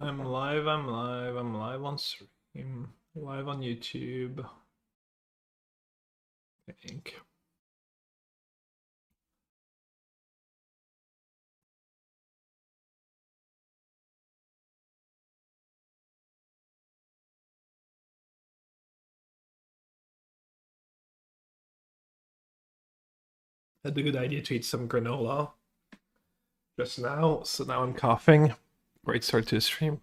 I'm live on stream, live on YouTube, I think. Had a good idea to eat some granola just now, so now I'm coughing. Great start to the stream.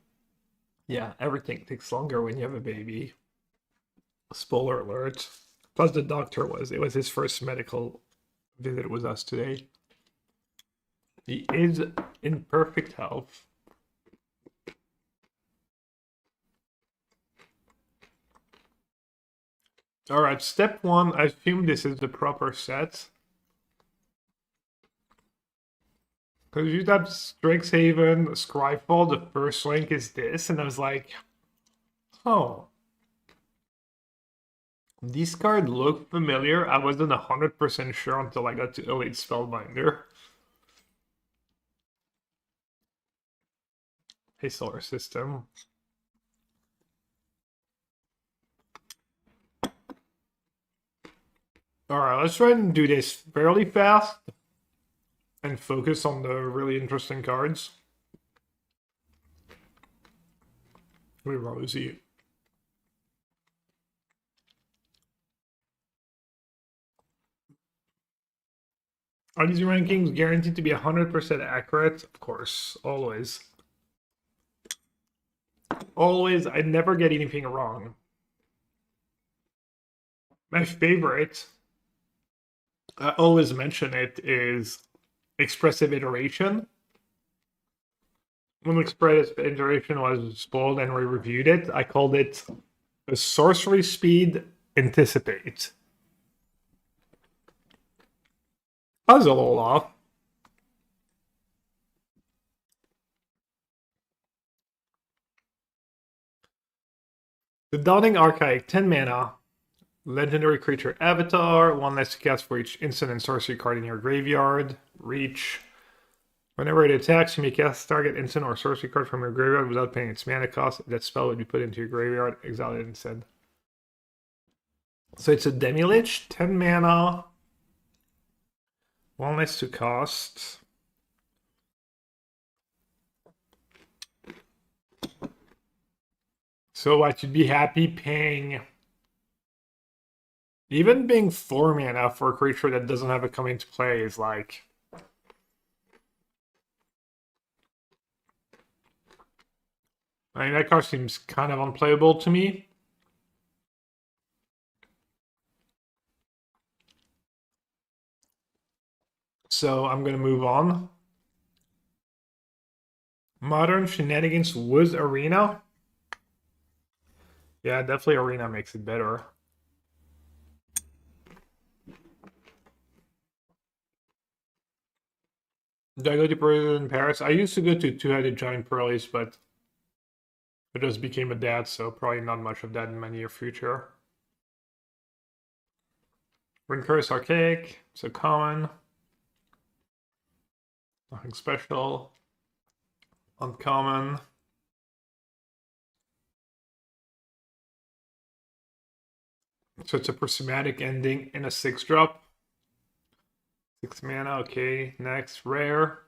Yeah, everything takes longer when you have a baby. Spoiler alert. Plus the doctor it was his first medical visit with us today. He is in perfect health. Alright, step one, I assume this is the proper set. Because you type Strixhaven, Scryfall, the first link is this, and I was like, oh. These cards look familiar. I wasn't 100% sure until I got to Elite Spellbinder. Hey, Solar System. Alright, let's try and do this fairly fast and focus on the really interesting cards. Hey, Rosie. Are these rankings guaranteed to be 100% accurate? Of course, always. Always, I never get anything wrong. My favorite, I always mention it, is expressive iteration. When expressive iteration was spoiled and we reviewed it, I called it a sorcery speed anticipate. I was a little off. The Dawning Archaic, 10 mana. Legendary creature avatar, 1 less to cast for each instant and sorcery card in your graveyard. Reach. Whenever it attacks, you may cast target instant or sorcery card from your graveyard without paying its mana cost. That spell would be put into your graveyard, exile it instead. So it's a Demi-Lich, 10 mana. 1 less to cost. So what, you'd be happy paying... Even being 4 mana for a creature that doesn't have a come into play is like... I mean, that card seems kind of unplayable to me. So I'm going to move on. Modern Shenanigans with Arena. Yeah, definitely Arena makes it better. Do I go to Pearl in Paris? I used to go to Two-Headed Giant Pearlies, but I just became a dad, so probably not much of that in my near future. Ringcurse Archaic, so common. Nothing special. Uncommon. So it's a prismatic ending in a 6-drop. 6 mana, okay. Next, rare.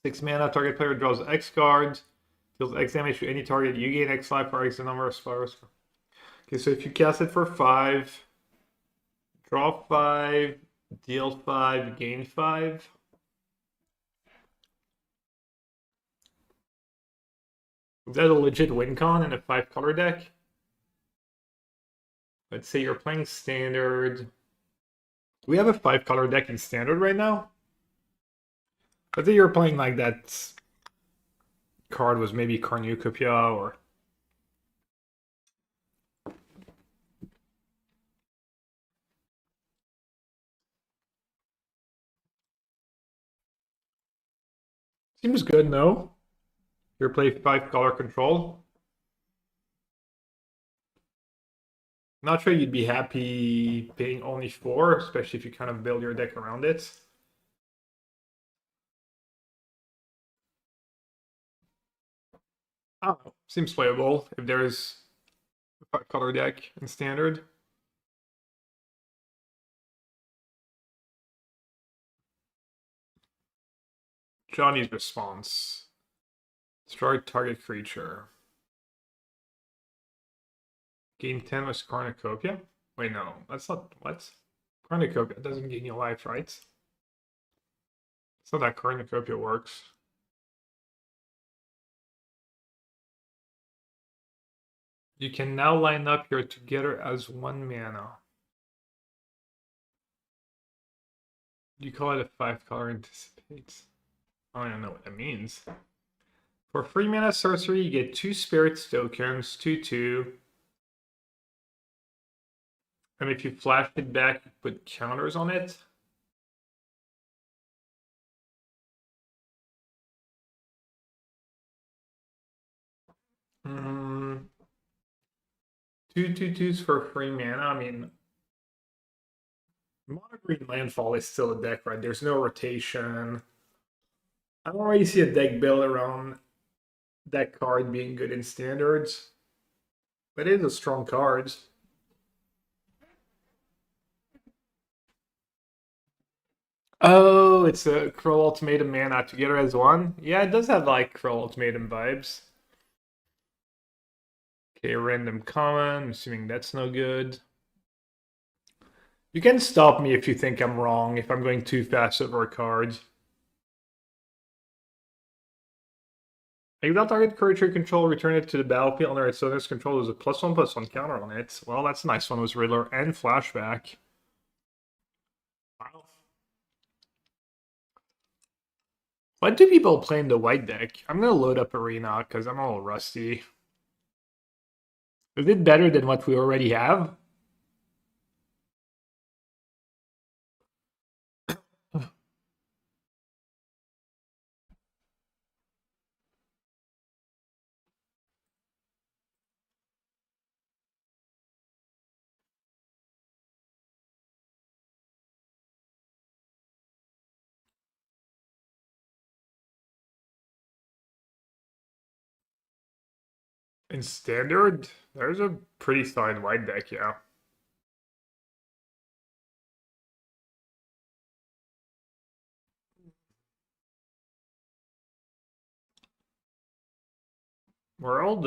6 mana, target player draws X cards. Deals X damage to any target. You gain X life for X number of spells. Okay, so if you cast it for 5, draw 5, deal 5, gain 5. Is that a legit win con in a 5-color deck? Let's say you're playing standard. Do we have a 5-color deck in standard right now? I think you're playing like that card was maybe Cornucopia or... Seems good, no? You're playing 5-color control. Not sure you'd be happy paying only 4, especially if you kind of build your deck around it. I don't know. Seems playable if there's a 5-color deck in standard. Johnny's response. Destroy target creature. Gain 10 with Cornucopia? Wait, no. That's not... What? Cornucopia doesn't gain you life, right? It's not that Cornucopia works. You can now line up your together as 1 mana. You call it a 5-color anticipates. I don't even know what that means. For 3 mana sorcery, you get 2 spirits tokens, 2/2. And if you flash it back, you put counters on it. Mm, 2/2/2s for 3 mana. I mean, Mono Green Landfall is still a deck, right? There's no rotation. I don't really see a deck built around that card being good in standards. But it is a strong card. Oh, it's a Cruel Ultimatum mana together as 1. Yeah, it does have like Cruel Ultimatum vibes. Okay, random common. I'm assuming that's no good. You can stop me if you think I'm wrong, if I'm going too fast over cards. Exile target creature control, return it to the battlefield under its owner's control. There's a +1/+1 counter on it. Well, that's a nice one with Riddler and Flashback. Wow. What do people play in the white deck? I'm gonna load up Arena because I'm a little rusty. Is it better than what we already have? In standard, there's a pretty solid white deck, yeah. World,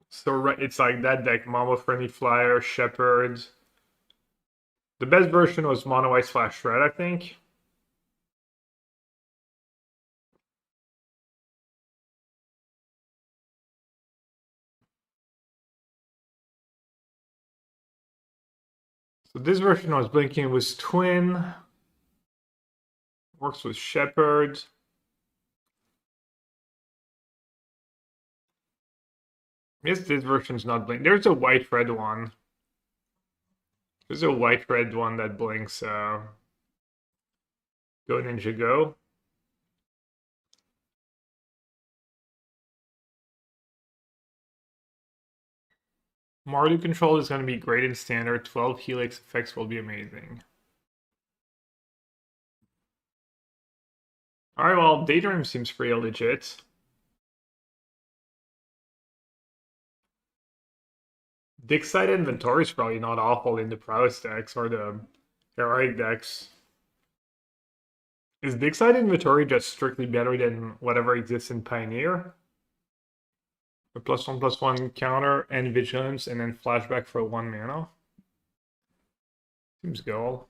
so it's like that deck, Mono Friendly Flyer, Shepherd. The best version was Mono White / Red, I think. So this version I was blinking was Twin. Works with Shepherd. I guess this version's not blink. There's a white-red one. There's a white-red one that blinks. Go Ninja Go. Mardu control is going to be great in standard. 12 Helix effects will be amazing. Alright, well, Daydream seems pretty legit. Dick's side inventory is probably not awful in the prowess decks or the heroic decks. Is Dick's side inventory just strictly better than whatever exists in Pioneer? A +1/+1 counter and vigilance, and then flashback for 1 mana. Seems goal.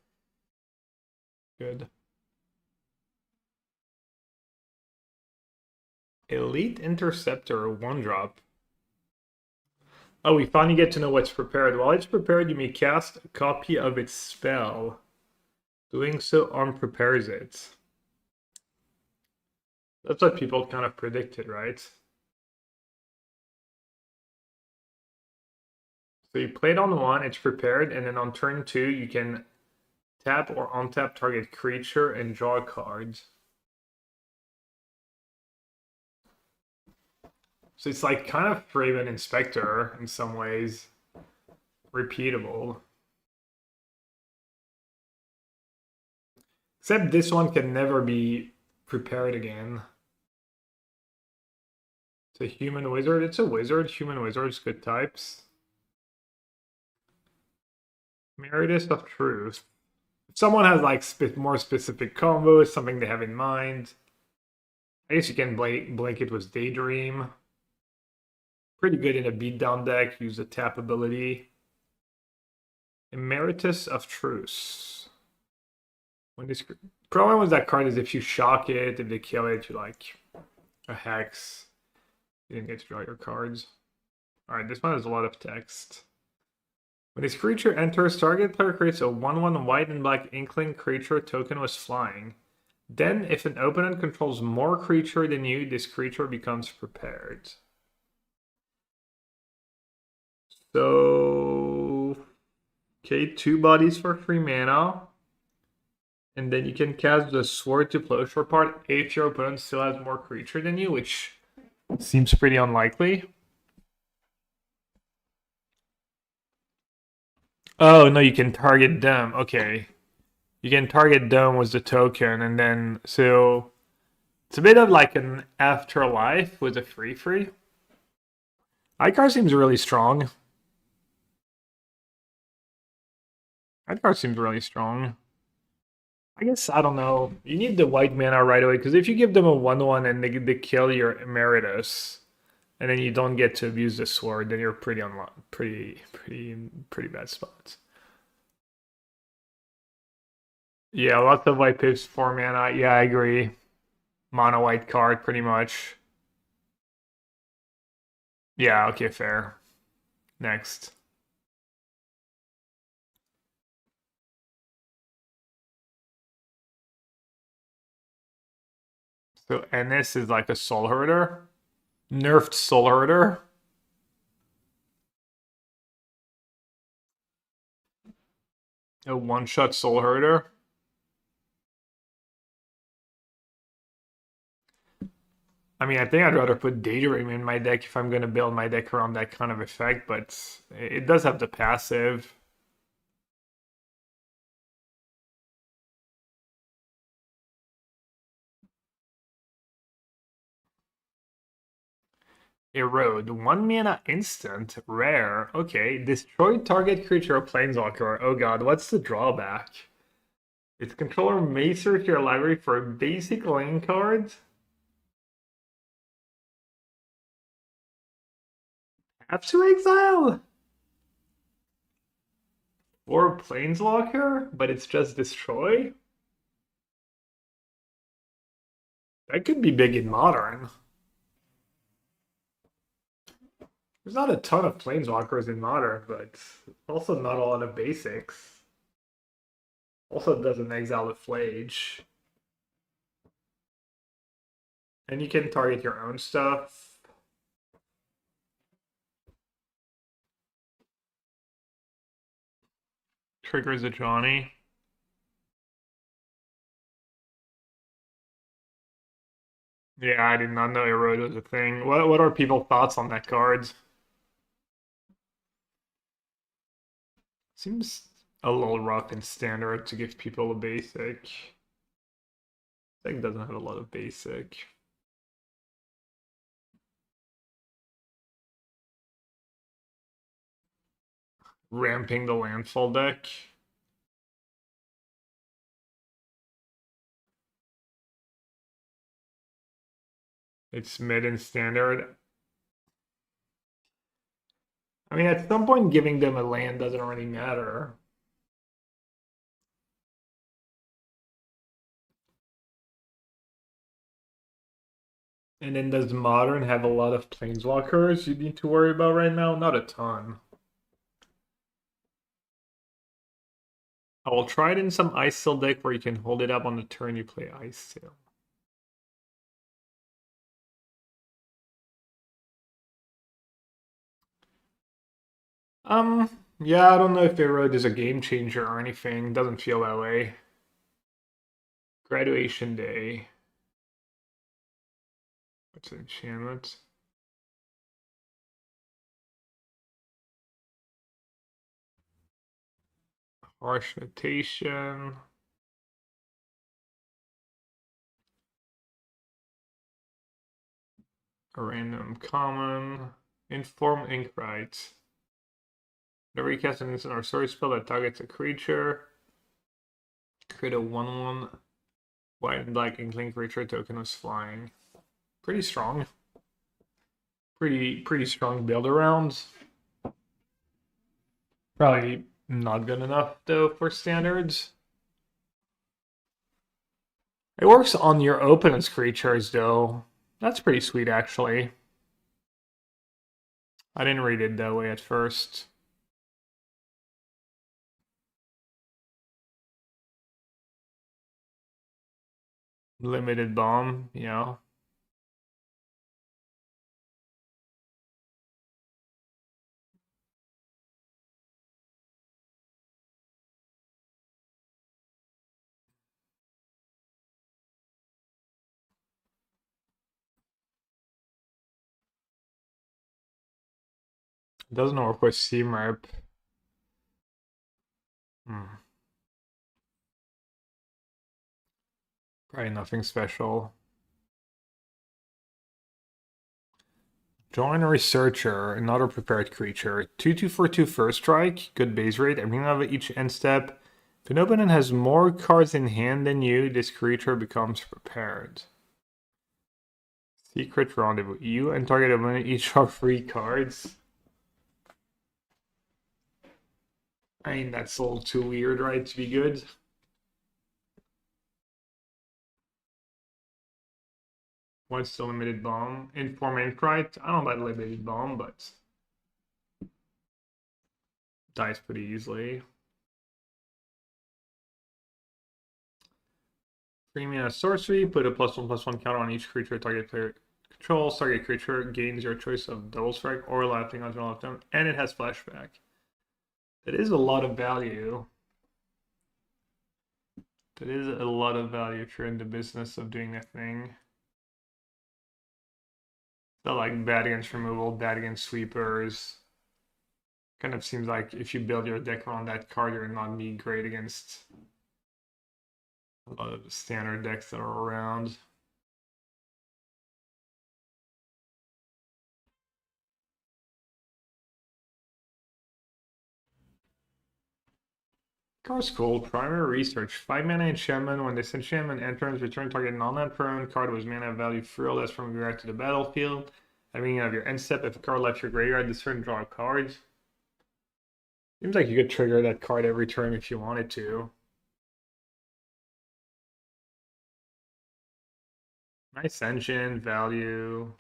Good. Elite Interceptor, 1-drop. Oh, we finally get to know what's prepared. While it's prepared, you may cast a copy of its spell. Doing so unprepares it. That's what people kind of predicted, right? So you play it on 1, it's prepared, and then on turn 2, you can tap or untap target creature and draw a card. So it's like kind of Raven Inspector in some ways. Repeatable. Except this one can never be prepared again. It's a human wizard. It's a wizard. Human wizards, good types. Meritus of Truth. If someone has like more specific combos, something they have in mind, I guess you can blank it with Daydream. Pretty good in a beatdown deck. Use the tap ability. Emeritus of Truth. When this problem with that card is if you shock it, if they kill it, you like a hex. You didn't get to draw your cards. Alright, this one has a lot of text. When this creature enters, target player creates a 1/1 white and black inkling creature token with flying. Then, if an opponent controls more creature than you, this creature becomes prepared. So, okay, 2 bodies for 3 mana. And then you can cast the Sword to Plowshare part if your opponent still has more creature than you, which seems pretty unlikely. Oh, no, you can target them. Okay. You can target them with the token, and then, so it's a bit of like an afterlife with a free. Icar seems really strong. Icar seems really strong. I guess, I don't know. You need the white mana right away, because if you give them a 1/1 and they kill your Emeritus, and then you don't get to abuse the sword, then you're pretty bad spots. Yeah, lots of white pips, 4 mana. Yeah, I agree. Mono white card, pretty much. Yeah, okay, fair. Next. So Ennis is like a soul herder. Nerfed soul herder. A one-shot soul herder. I mean, I think I'd rather put Daydream in my deck if I'm going to build my deck around that kind of effect, but it does have the passive. Erode. 1 mana instant. Rare. Okay. Destroy target creature or planeswalker. Oh god, what's the drawback? Its controller may search your library for basic lane cards. Have to exile? Or planeswalker, but it's just destroy? That could be big in modern. There's not a ton of planeswalkers in modern, but also not a lot of basics. Also doesn't exile the Flage. And you can target your own stuff. Triggers a Johnny. Yeah, I did not know Erode was a thing. What are people's thoughts on that card? Seems a little rough in standard to give people a basic. Deck doesn't have a lot of basic. Ramping the landfall deck. It's mid and standard. I mean, at some point, giving them a land doesn't really matter. And then does Modern have a lot of Planeswalkers you need to worry about right now? Not a ton. I will try it in some Ice Seal deck where you can hold it up on the turn you play Ice Seal. Yeah, I don't know if Erode is a game changer or anything. Doesn't feel that way. Graduation Day. What's an enchantment? Harsh Notation. A random common. Inform Inkrite. Whenever you cast an instant or sorcery spell that targets a creature, create a 1/1 white and black inkling creature token with flying. Pretty strong. Pretty strong build around. Probably not good enough though for standards. It works on your opponent's creatures though. That's pretty sweet actually. I didn't read it that way at first. Limited bomb, yeah. It doesn't work with CMRP. Probably nothing special. Join a Researcher, another prepared creature. 2/2 for 2 first strike, good base rate, everything of each end step. If an opponent has more cards in hand than you, this creature becomes prepared. Secret Rendezvous. You and target opponent each have 3 cards. I mean, that's a little too weird, right, to be good. What's the limited bomb? Inform Inkrite. I don't like limited bomb, but dies pretty easily. 3 mana sorcery. Put a +1/+1 counter on each creature target player controls. Target creature gains your choice of double strike or laughing on left them, and it has flashback. That is a lot of value. That is a lot of value if you're in the business of doing that thing. So like bad against removal, bad against sweepers. Kind of seems like if you build your deck around that card, you're not be great against a lot of the standard decks that are around. Card's cool. Primary Research. 5 mana enchantment. When this enchantment enters, return target non-land permanent card with mana value 3 or less from your graveyard to the battlefield. At the beginning of your end step, if a card left your graveyard, this turn draw a card. Seems like you could trigger that card every turn if you wanted to. Nice engine, value.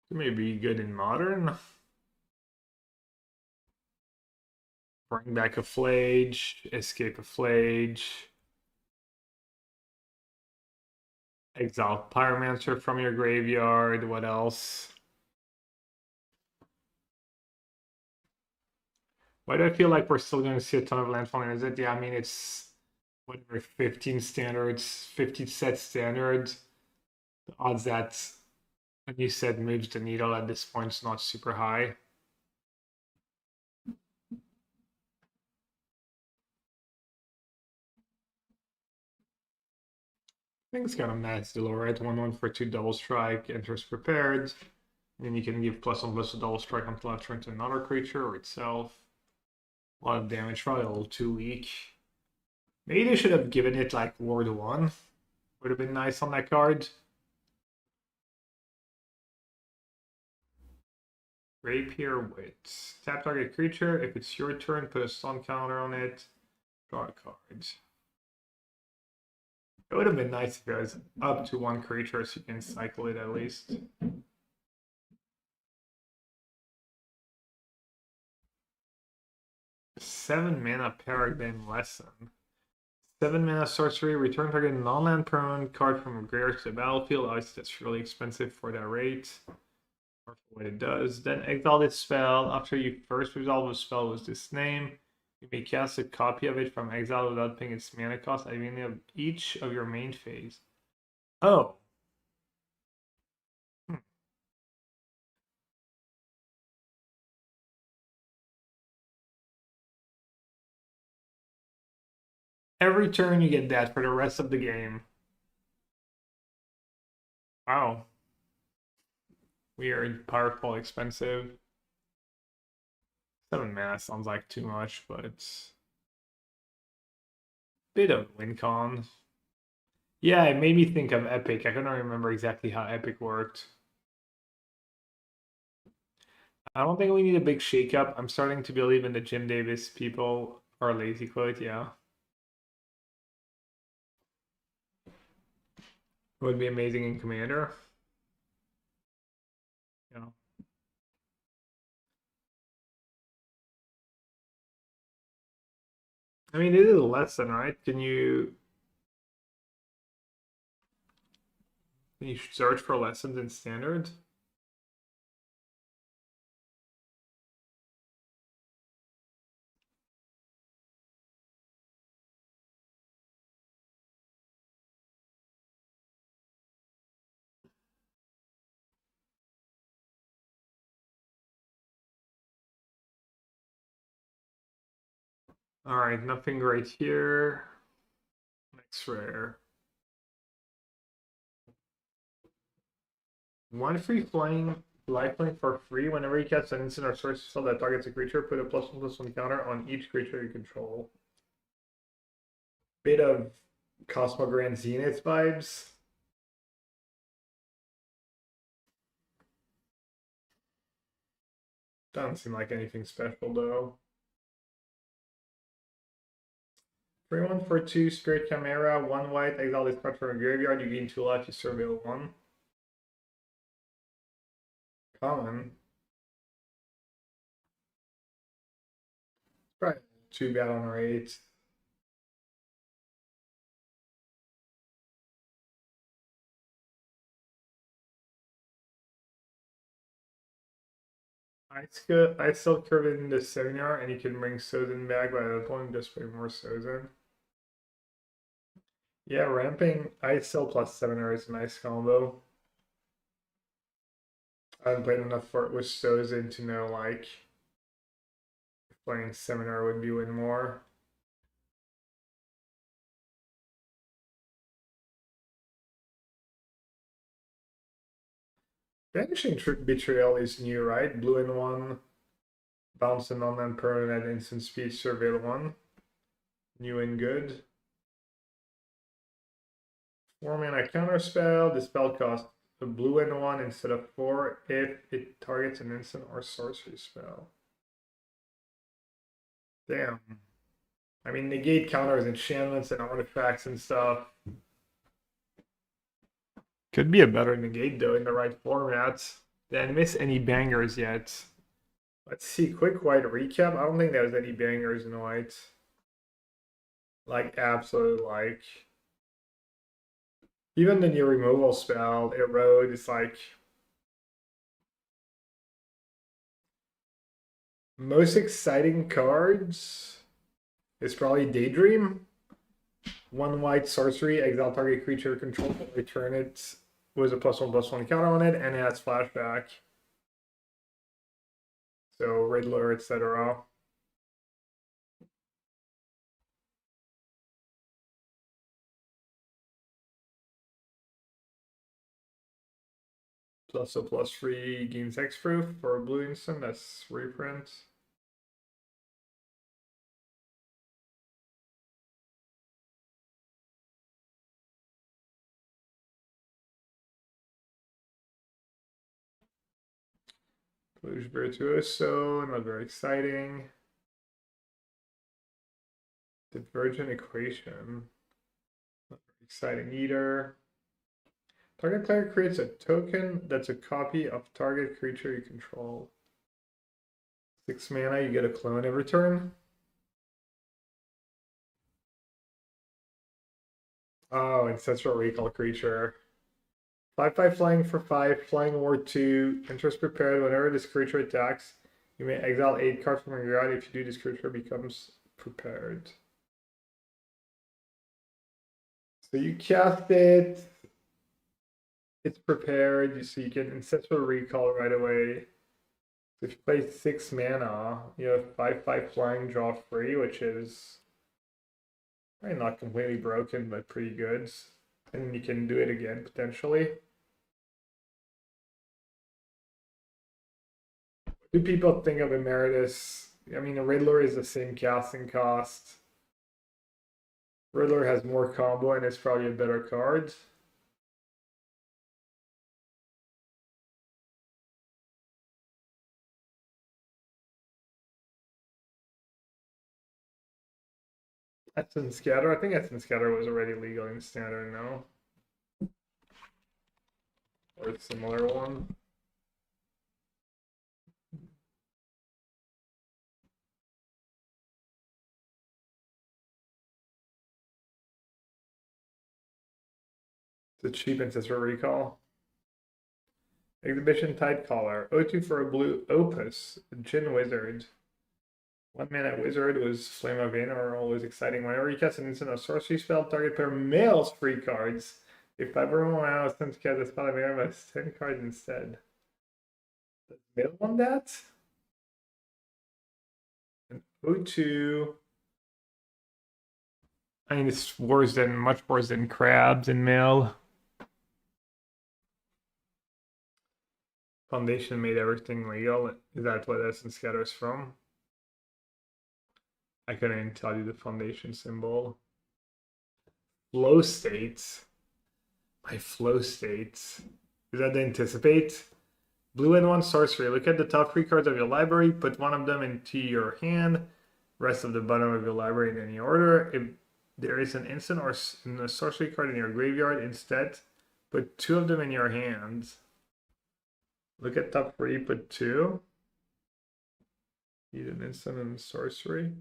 Maybe good in modern. Bring back a Flage, escape a Flage. Exile Pyromancer from your graveyard. What else? Why do I feel like we're still going to see a ton of landfall? Is it? Yeah, I mean, it's whatever, 15 standards, 50 set standards. The odds that a new set moves the needle at this point is not super high. I think it's kind of nice, the lower right? 1/1 for 2 double strike, enters prepared. And then you can give +1/+1 double strike until I turn to another creature or itself. A lot of damage, probably a little too weak. Maybe they should have given it like Ward 1. Would have been nice on that card. Rapier Wit. Tap target creature. If it's your turn, put a stun counter on it. Draw a card. It would have been nice if it was up to 1 creature so you can cycle it at least. Seven mana Paradigm Lesson. 7 mana sorcery, return target non-land permanent card from a graveyard to the battlefield. Obviously, that's really expensive for that rate. Or for what it does. Then exile this spell. After you first resolve a spell with this name, you may cast a copy of it from exile without paying its mana cost at the beginning of each of your main phase. Oh. Every turn you get that for the rest of the game. Wow. Weird, powerful, expensive. 7 mana sounds like too much, but it's a bit of win con. Yeah, it made me think of Epic. I couldn't remember exactly how Epic worked. I don't think we need a big shakeup. I'm starting to believe in the Jim Davis people are lazy quote, yeah. Would be amazing in Commander. Yeah. I mean, it is a lesson, right? Can you search for lessons in Standard? All right, nothing great here. Next rare. 1 free flying lifelink for free. Whenever you cast an instant or sorcery spell that targets a creature, put a +1/+1 counter on each creature you control. Bit of Cosmogrand Zenith vibes. Doesn't seem like anything special though. 3/1 for 2 Spirit Chimera, 1 white, exile this card from a graveyard, you gain 2 life, you surveil 1. Common. Probably too bad on rate. I still curve it into Seminar, and you can bring Sozin back by that point, just play more Sozin. Yeah, ramping ISL plus Seminar is a nice combo. I haven't played enough for it with Sozin to know, like, if playing Seminar would be win more. Vanishing Betrayal is new, right? Blue in 1, bounce and non-land permanent at instant speed, surveil 1. New and good. 4 mana counter spell. The spell costs a blue and 1 instead of 4 if it targets an instant or sorcery spell. Damn. I mean, negate counters, enchantments, and artifacts and stuff. Could be a better negate though in the right format. Didn't miss any bangers yet. Let's see, quick white recap. I don't think there was any bangers in white. Like, absolute, like. Even the new removal spell, Erode, is like. Most exciting cards is probably Daydream. 1 white sorcery, exile target creature control, return it with a +1/+1 counter on it, and it has flashback. So Riddler, etc. Plus a +3 gains hexproof for a blue instant. That's reprint. Blues Virtuoso, not very exciting. Divergent Equation, not very exciting either. Target player creates a token that's a copy of target creature you control. 6 mana, you get a clone every turn. Oh, ancestral recall creature. 5/5 flying for 5, flying ward 2, interest prepared. Whenever this creature attacks, you may exile 8 cards from your yard. If you do, this creature becomes prepared. So you cast it, it's prepared, so you can ancestral recall right away. If you play 6 mana, you have 5/5 flying, draw 3, which is probably not completely broken, but pretty good. And you can do it again potentially. Do people think of Emeritus? I mean, a Riddler is the same casting cost. Riddler has more combo and it's probably a better card. Essence Scatter. I think Essence Scatter was already legal in Standard, no? Or a similar one. It's cheap and says for recall. Exhibition Tidecaller. O2 for a blue Opus. Djinn Wizard. 1 mana wizard was Flame of Vein are always exciting. Whenever you cast an instant or sorcery spell, target player mails free cards. If ever one out since cast a spell, I have 10 cards instead. Does mail on that? An O2. I mean, it's much worse than crabs in mail. Foundation made everything legal. Is that what Essence Scatter is from? I couldn't tell you the foundation symbol. Flow states. My flow states. Is that the anticipate? Blue and 1 sorcery. Look at the top 3 cards of your library. Put one of them into your hand. Rest of the bottom of your library in any order. If there is an instant or a sorcery card in your graveyard, instead, put 2 of them in your hands. Look at top 3. Put 2. Need an instant and a sorcery.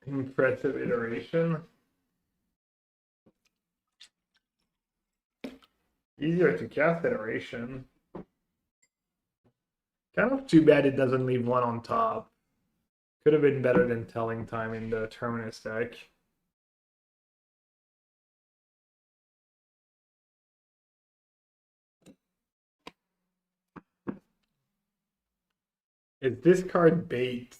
Impressive iteration. Easier to cast iteration. Kind of too bad it doesn't leave one on top. Could have been better than Telling Time in the Terminus deck. Is this card bait?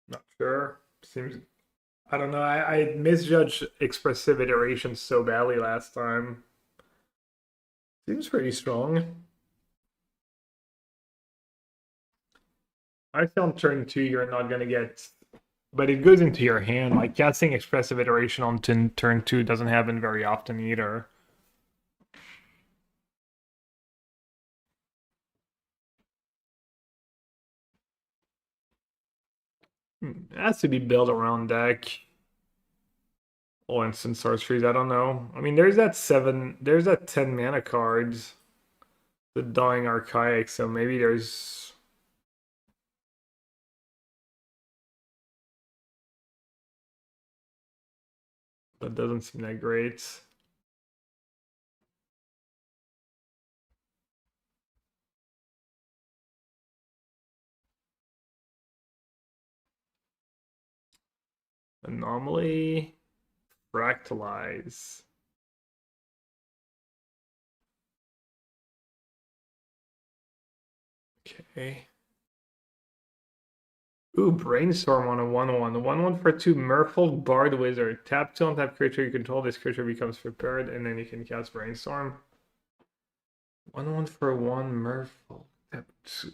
Not sure. Seems, I don't know. I misjudged expressive iteration so badly last time. Seems pretty strong. I feel on turn 2 you're not gonna get, but it goes into your hand. Like casting expressive iteration on turn 2 doesn't happen very often either. It has to be built around deck. Oh, instant sorceries, I don't know. I mean, there's that 10 mana cards. The Dying Archaic, so maybe there's... That doesn't seem that great. Anomaly. Fractalize. Okay. Ooh, Brainstorm on a 1/1. 1/1 for 2 Merfolk Bard Wizard. Tap 2 on tap creature you control. This creature becomes prepared, and then you can cast Brainstorm. 1/1 for 1 Merfolk. Tap 2.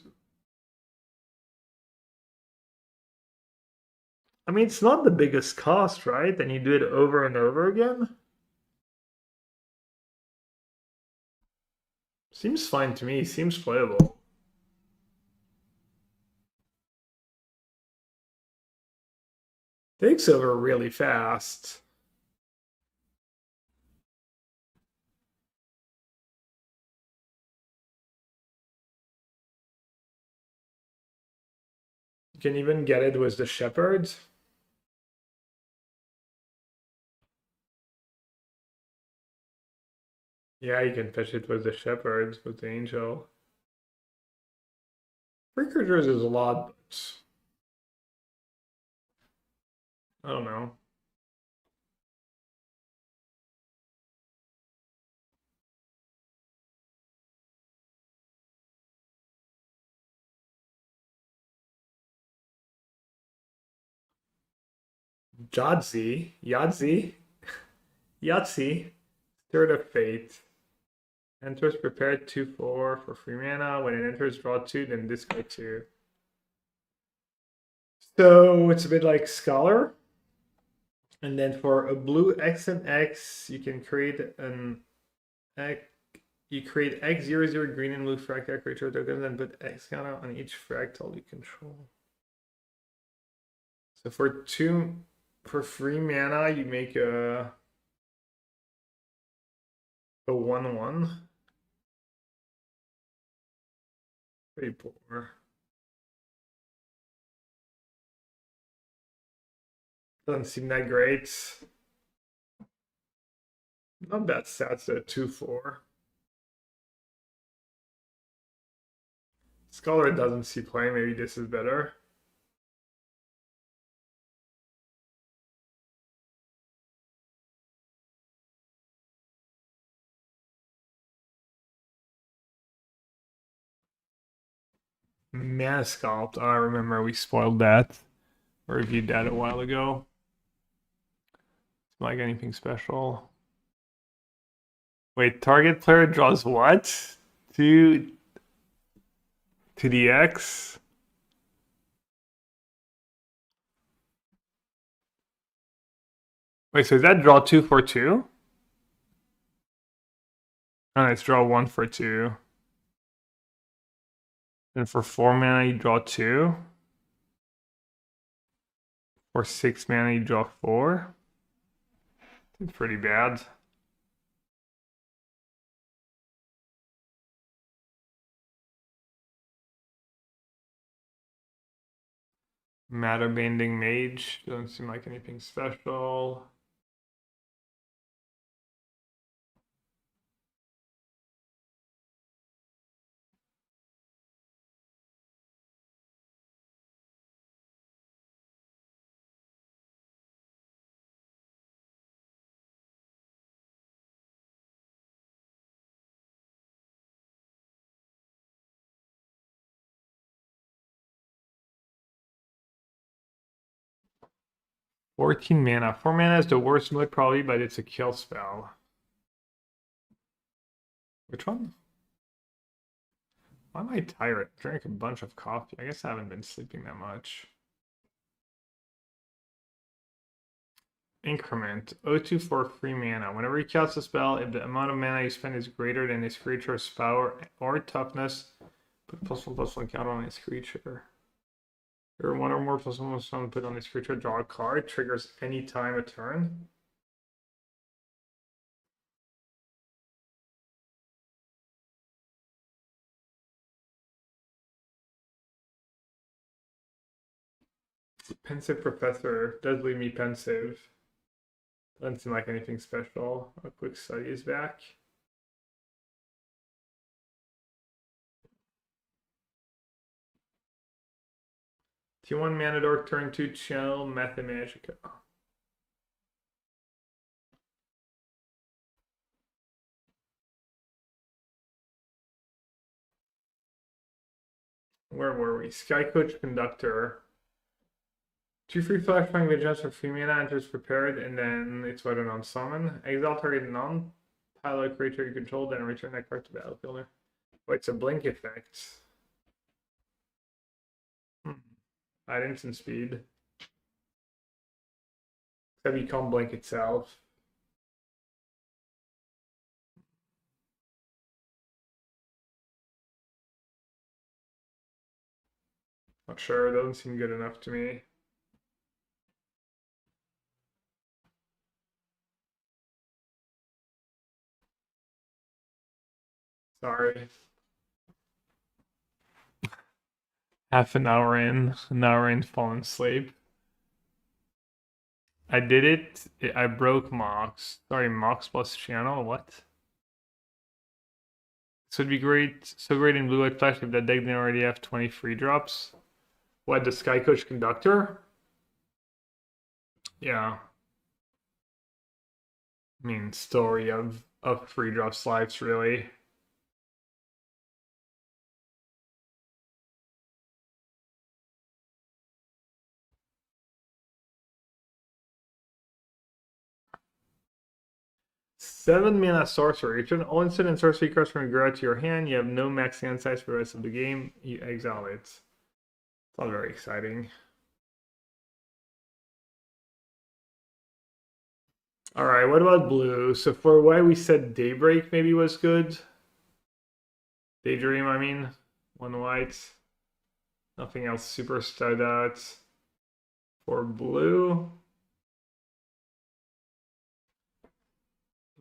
I mean, it's not the biggest cost, right? And you do it over and over again? Seems fine to me. Seems playable. Takes over really fast. You can even get it with the Shepherds. Yeah, you can fetch it with the Shepherds, with the Angel. Precursors is a lot, but I don't know. Yahtzee, Third of Fate. Enters prepared 2/4 for free mana. When it enters, draw 2, then discard 2. So it's a bit like Scholar. And then for a blue X and X, you can create an X. You create X00 green and blue fractal creature tokens and put X counter on each fractal you control. So for free mana, you make a 1/1. Pretty poor. Doesn't seem that great. Not bad stats at 2/4. Scholar doesn't see play. Maybe this is better. Mana Sculpt. Oh, I remember we spoiled that. I reviewed that a while ago. It's like anything special. Wait, target player draws what? To the X? Wait, so is that draw 2 for 2? Oh, it's draw 1 for 2. And for 4 mana, you draw 2. For 6 mana, you draw 4. It's pretty bad. Matter Bending Mage. Doesn't seem like anything special. Fourteen mana. 4 mana is the worst mood probably, but it's a kill spell. Which one? Why am I tired? I drank a bunch of coffee. I guess I haven't been sleeping that much. Increment. O2 for free mana. Whenever you cast a spell, if the amount of mana you spend is greater than its creature's power or toughness, put +1/+1 counter on its creature. Or one or more +1/+1 put on its creature, draw a card, triggers any time a turn. Pensive Professor does leave me pensive. Doesn't seem like anything special. A quick study is back. T1 mana dork, turn 2 channel Mathemagica. Where were we? Sky Coach Conductor. 2 free flashbang vigilance for free mana enters prepared, and then it's weathered on summon. Exile target non-pilot creature you control, then return that card to battlefield. Oh, it's a blink effect. Add instant speed. Except you can't blink itself. Not sure, it doesn't seem good enough to me. Sorry. Half an hour in, fallen asleep. I did it. I broke Mox. Sorry, Mox plus channel. What? This would be great. So great in Blue White Flash if that deck didn't already have 20 free drops. What, the Sky Coach Conductor? Yeah. I mean, story of free drop slides, really. 7 mana sorcerer. Return all instant and sorcery cards from your graveyard to your hand. You have no max hand size for the rest of the game. You exile it. It's not very exciting. Alright, what about blue? So for why we said Daybreak maybe was good. Daydream, I mean. 1 white. Nothing else super stood out. For blue.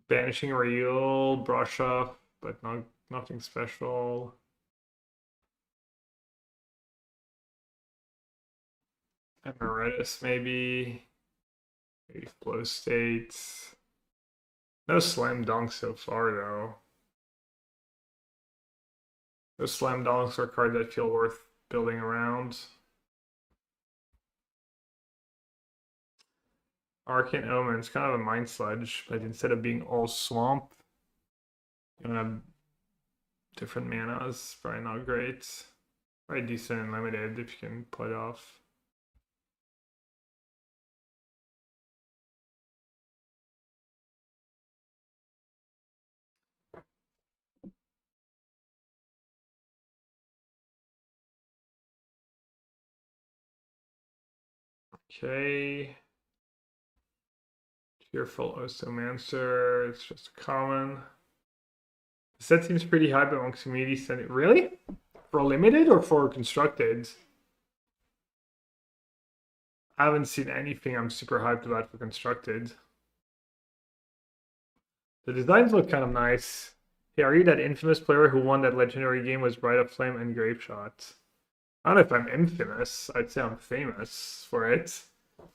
Banishing Real, Brush Off, but nothing special. Emeritus maybe. Maybe Flow States. No slam dunks so far though. Those slam dunks are cards that feel worth building around. Arcane Omen's kind of a Mind Sludge, but instead of being all swamp, you have different manas. Probably not great. Probably decent and limited if you can pull it off. Okay. Fearful Ostomancer, it's just a common. The set seems pretty hype amongst community standing. Really? For limited or for constructed? I haven't seen anything I'm super hyped about for constructed. The designs look kind of nice. Hey, are you that infamous player who won that legendary game was Bright of Flame and Grape Shot? I don't know if I'm infamous. I'd say I'm famous for it.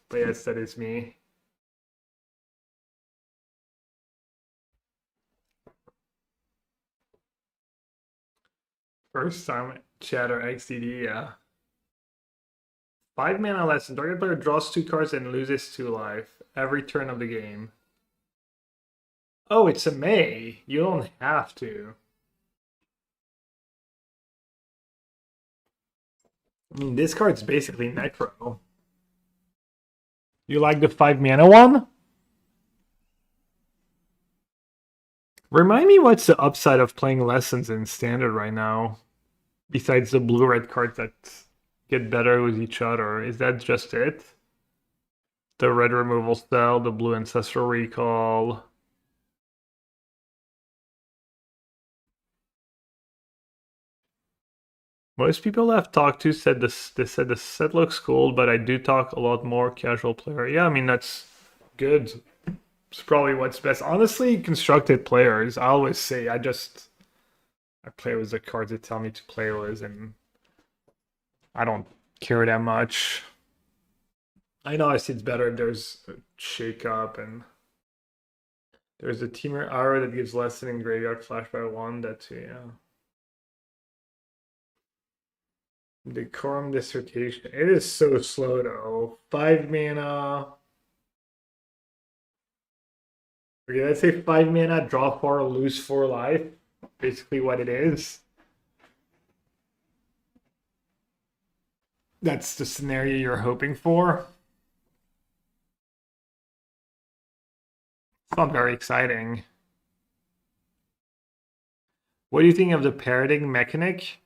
But yes, that is me. First time Chatter XDD, yeah. 5 mana lesson. Target player draws 2 cards and loses 2 life every turn of the game. Oh, it's a May. You don't have to. I mean, this card's basically Necro. You like the 5 mana one? Remind me what's the upside of playing Lessons in Standard right now? Besides the blue-red cards that get better with each other. Is that just it? The red removal spell, the blue Ancestral Recall. Most people I've talked to said this. They said the set looks cool, but I do talk a lot more casual player. Yeah, I mean that's good. It's probably what's best. Honestly, constructed players. I always say I play with the cards that tell me to play with, and I don't care that much. I know I see it's better if there's a shake up and there's a Teamer Arrow that gives lesson in Graveyard Flash by 1. That too, yeah. Decorum Dissertation. It is so slow though. 5 mana. Okay, let's say 5 mana, draw 4, lose 4 life. Basically what it is. That's the scenario you're hoping for. It's not very exciting. What do you think of the parroting mechanic?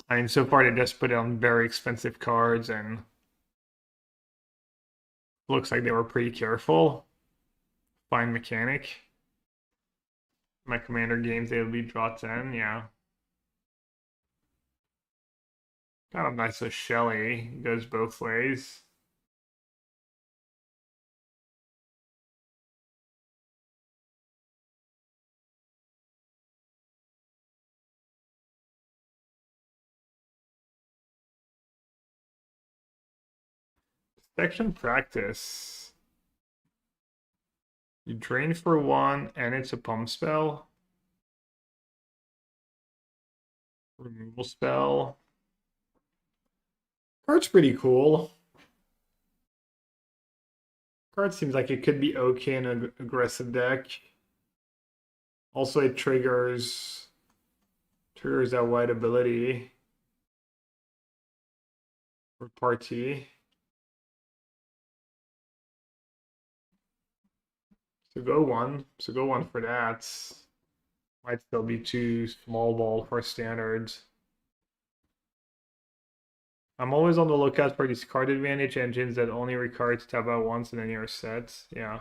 I mean, so far they just put it on very expensive cards and looks like they were pretty careful. Fine mechanic. My commander games, they'll be draw 10, yeah. Kind of nice with Shelly. Goes both ways. Section Practice. You drain for 1 and it's a pump spell. Removal spell. Card's pretty cool. Card seems like it could be okay in an aggressive deck. Also, it triggers that white ability for party. So go one. So go one for that. Might still be too small ball for standards. I'm always on the lookout for these card advantage engines that only require to tap out once and then you're set. Yeah.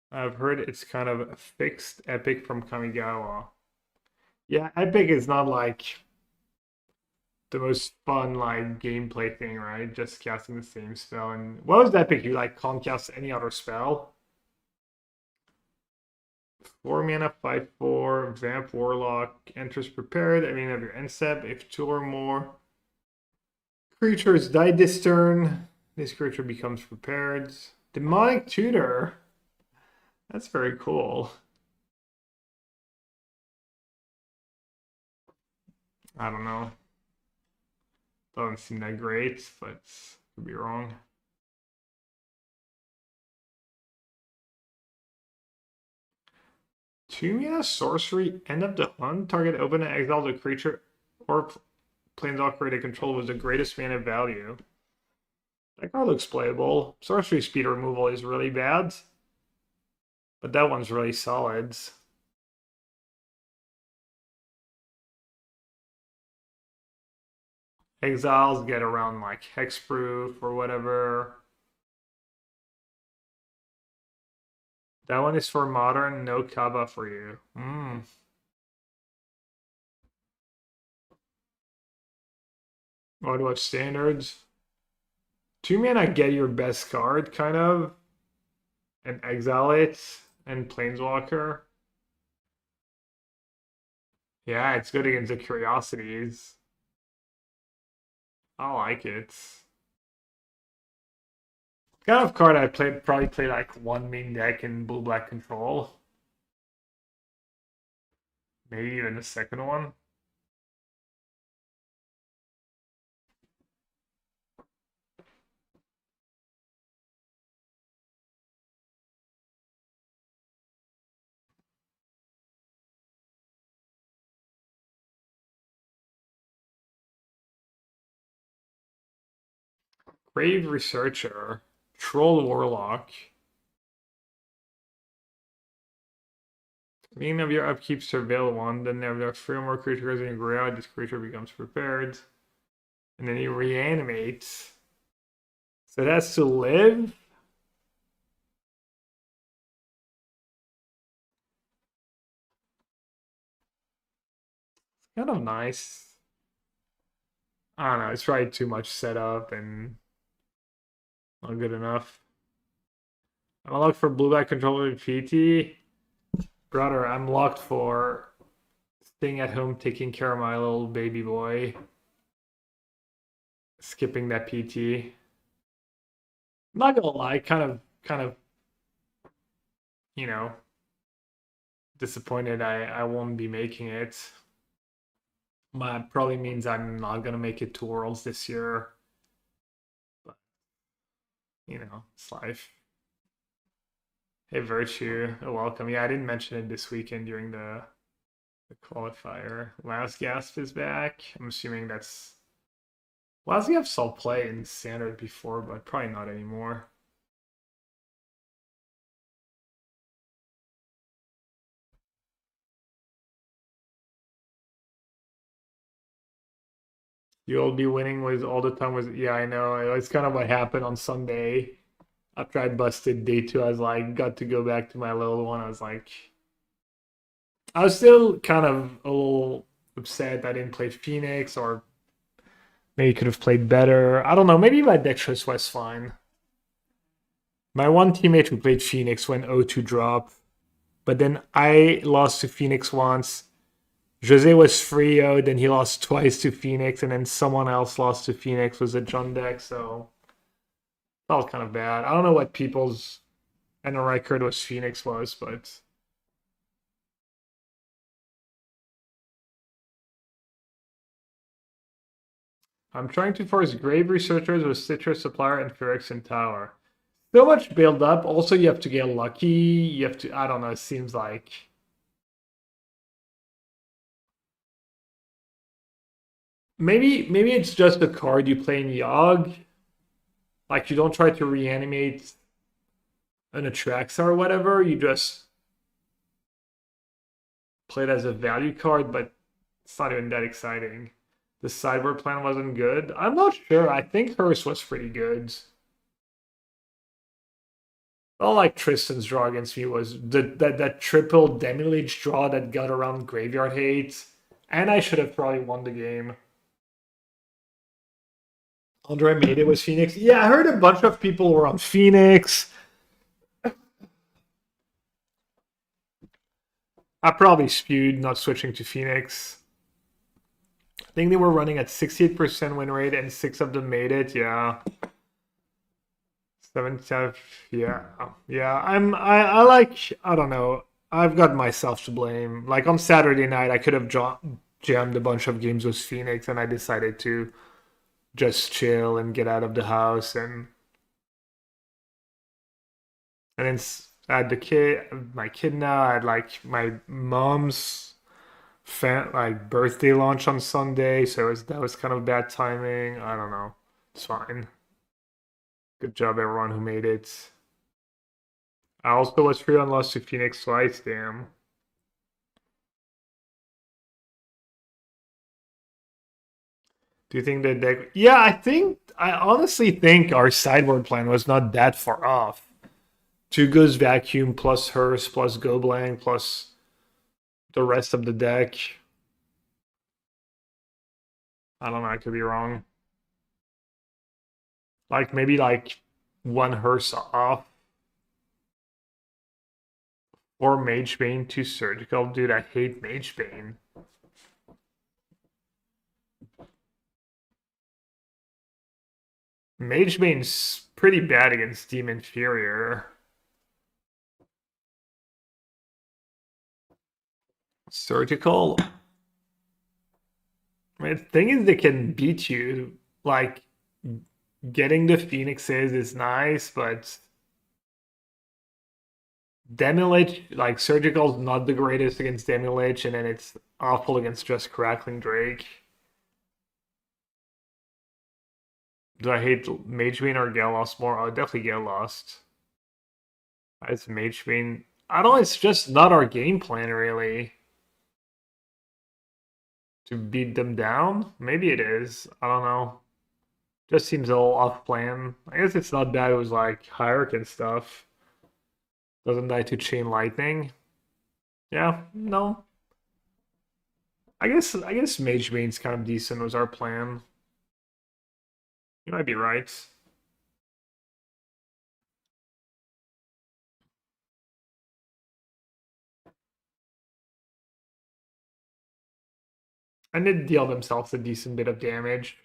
I've heard it's kind of a fixed epic from Kamigawa. Yeah, epic is not like the most fun like gameplay thing, right? Just casting the same spell. And what was epic? You like can't cast any other spell. 4 mana, 5/4, Vamp Warlock, enters prepared. I mean, of your end step, if 2 or more creatures die this turn, this creature becomes prepared. Demonic Tutor. That's very cool. I don't know. Doesn't seem that great, but could be wrong. Two mana sorcery, end of the hunt. Target open and exile the creature or planeswalker they control was the greatest mana value. That card looks playable. Sorcery speed removal is really bad, but that one's really solid. Exiles get around like hexproof or whatever. That one is for modern, no Kaba for you. What about standards? 2 mana get your best card, kind of, and exile it, and Planeswalker. Yeah, it's good against the Curiosities. I like it. Kind of card I probably play like one main deck in blue-black control. Maybe even the second one. Grave Researcher, Troll Warlock. Beginning of your upkeep, surveil one, then there are 3 or more creatures in your graveyard, this creature becomes prepared. And then you reanimate. So that's to live? Kind of nice. I don't know, it's probably too much setup and not good enough. I'm locked for blue-black controller PT. Brother, I'm locked for staying at home taking care of my little baby boy. Skipping that PT. I'm not gonna lie, kind of, you know, disappointed I won't be making it. That probably means I'm not gonna make it to Worlds this year. But it's life. Hey Virtue, welcome. Yeah, I didn't mention it this weekend during the qualifier. Last Gasp is back. I'm assuming that's Last Gasp saw play in standard before, but probably not anymore. You'll be winning with all the time was yeah, I know. It's kind of what happened on Sunday. After I busted day 2, I was like, got to go back to my little one. I was still kind of a little upset I didn't play Phoenix, or maybe could have played better. I don't know. Maybe my deck choice was fine. My one teammate who played Phoenix went 0-2 drop, but then I lost to Phoenix once. Jose was 3-0, then he lost twice to Phoenix, and then someone else lost to Phoenix was a Jund deck, so that was kind of bad. I don't know what people's and the record was Phoenix was, but I'm trying to force Grave Researchers with Citrus Supplier and Phyrexian Tower. So much build up. Also, you have to get lucky. You have to, I don't know, it seems like. Maybe it's just a card you play in Yogg. Like, you don't try to reanimate an Atraxa or whatever, you just play it as a value card, but it's not even that exciting. The sideboard plan wasn't good. I'm not sure. I think hers was pretty good. All like Tristan's draw against me was that triple Demi-Lich draw that got around Graveyard Hate. And I should have probably won the game. Andre made it was Phoenix. Yeah, I heard a bunch of people were on Phoenix. I probably spewed not switching to Phoenix. I think they were running at 68% win rate and 6 of them made it. Yeah. 7, yeah. Yeah. I like, I don't know. I've got myself to blame. Like on Saturday night, I could have jammed a bunch of games with Phoenix, and I decided to just chill and get out of the house, and then I had my kid now. I had like my mom's like birthday launch on Sunday, so that was kind of bad timing. I don't know. It's fine. Good job, everyone who made it. I also was free on loss to Phoenix twice. Damn. Do you think the deck? Yeah, I honestly think our sideboard plan was not that far off. Two Goes Vacuum plus Hearse plus Goblang plus the rest of the deck. I don't know, I could be wrong. Like maybe like one Hearse off. Or Mage Bane, 2 Surgical. Dude, I hate Mage Bane. Mage Bane's pretty bad against Team Inferior. Surgical. I mean, the thing is, they can beat you. Like, getting the Phoenixes is nice, but Demi-Lich, like, Surgical's not the greatest against Demi-Lich, and then it's awful against just Crackling Drake. Do I hate Mage Bane or Gale Lost more? Oh, definitely Gale Lost. It's Mage Bane. I don't know, it's just not our game plan, really. To beat them down? Maybe it is. I don't know. Just seems a little off plan. I guess it's not bad. It was like Hierarch and stuff. Doesn't die to Chain Lightning. Yeah, no. I guess Mage Bane's kind of decent was our plan. You might be right. And they deal themselves a decent bit of damage.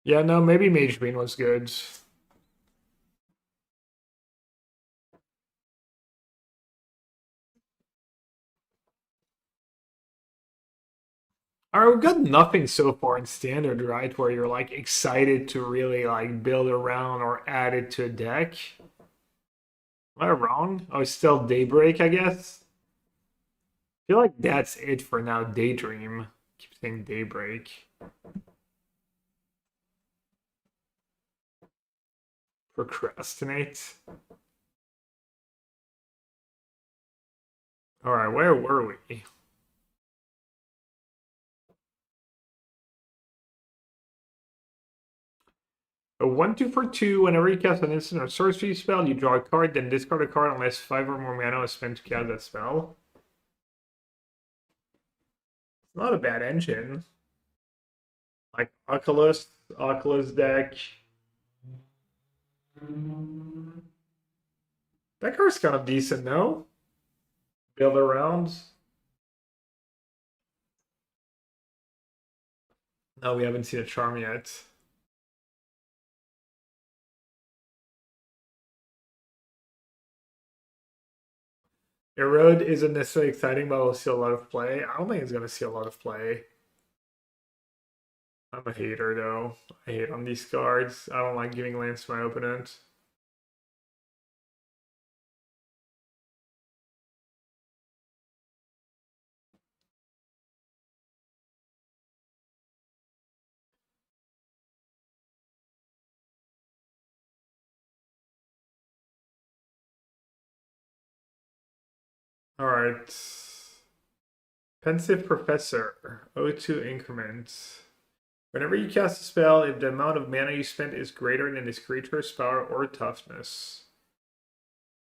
Yeah, no, maybe Mage Bane was good. Alright, we've got nothing so far in standard, right? Where you're like excited to really like build around or add it to a deck. Am I wrong? Oh, it's still Daybreak, I guess. I feel like that's it for now. Daydream. Keep saying Daybreak. Procrastinate. Alright, where were we? A 1/2 for 2. Whenever you cast an instant or sorcery spell, you draw a card, then discard a card unless 5 or more mana is spent to cast that spell. It's not a bad engine. Like Oculus deck. That card's kind of decent, no? Build around. No, we haven't seen a charm yet. Erode isn't necessarily exciting, but we'll see a lot of play. I don't think it's going to see a lot of play. I'm a hater, though. I hate on these cards. I don't like giving lands to my opponent. Alright. Pensive Professor. O2 increments. Whenever you cast a spell, if the amount of mana you spent is greater than this creature's power or toughness,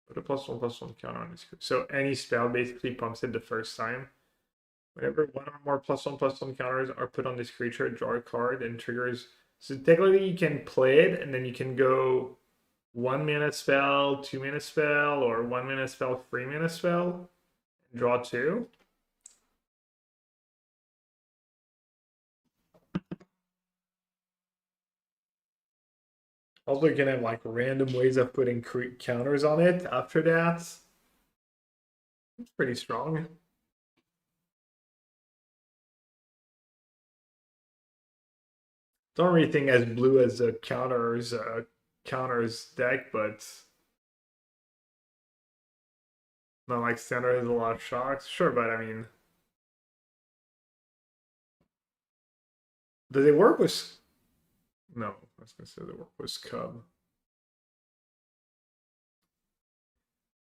put a +1/+1 counter on this creature. So any spell basically pumps it the first time. Whenever one or more +1/+1 counters are put on this creature, draw a card and triggers. So technically you can play it and then you can go 1 mana spell, 2 mana spell, or 1 mana spell, 3 mana spell, and draw 2. Also, you can have like random ways of putting counters on it after that. It's pretty strong. Don't really think as blue as a counters deck, but not like standard has a lot of shocks. Sure, but I mean, does it work with? No, I was gonna say the work with Cub.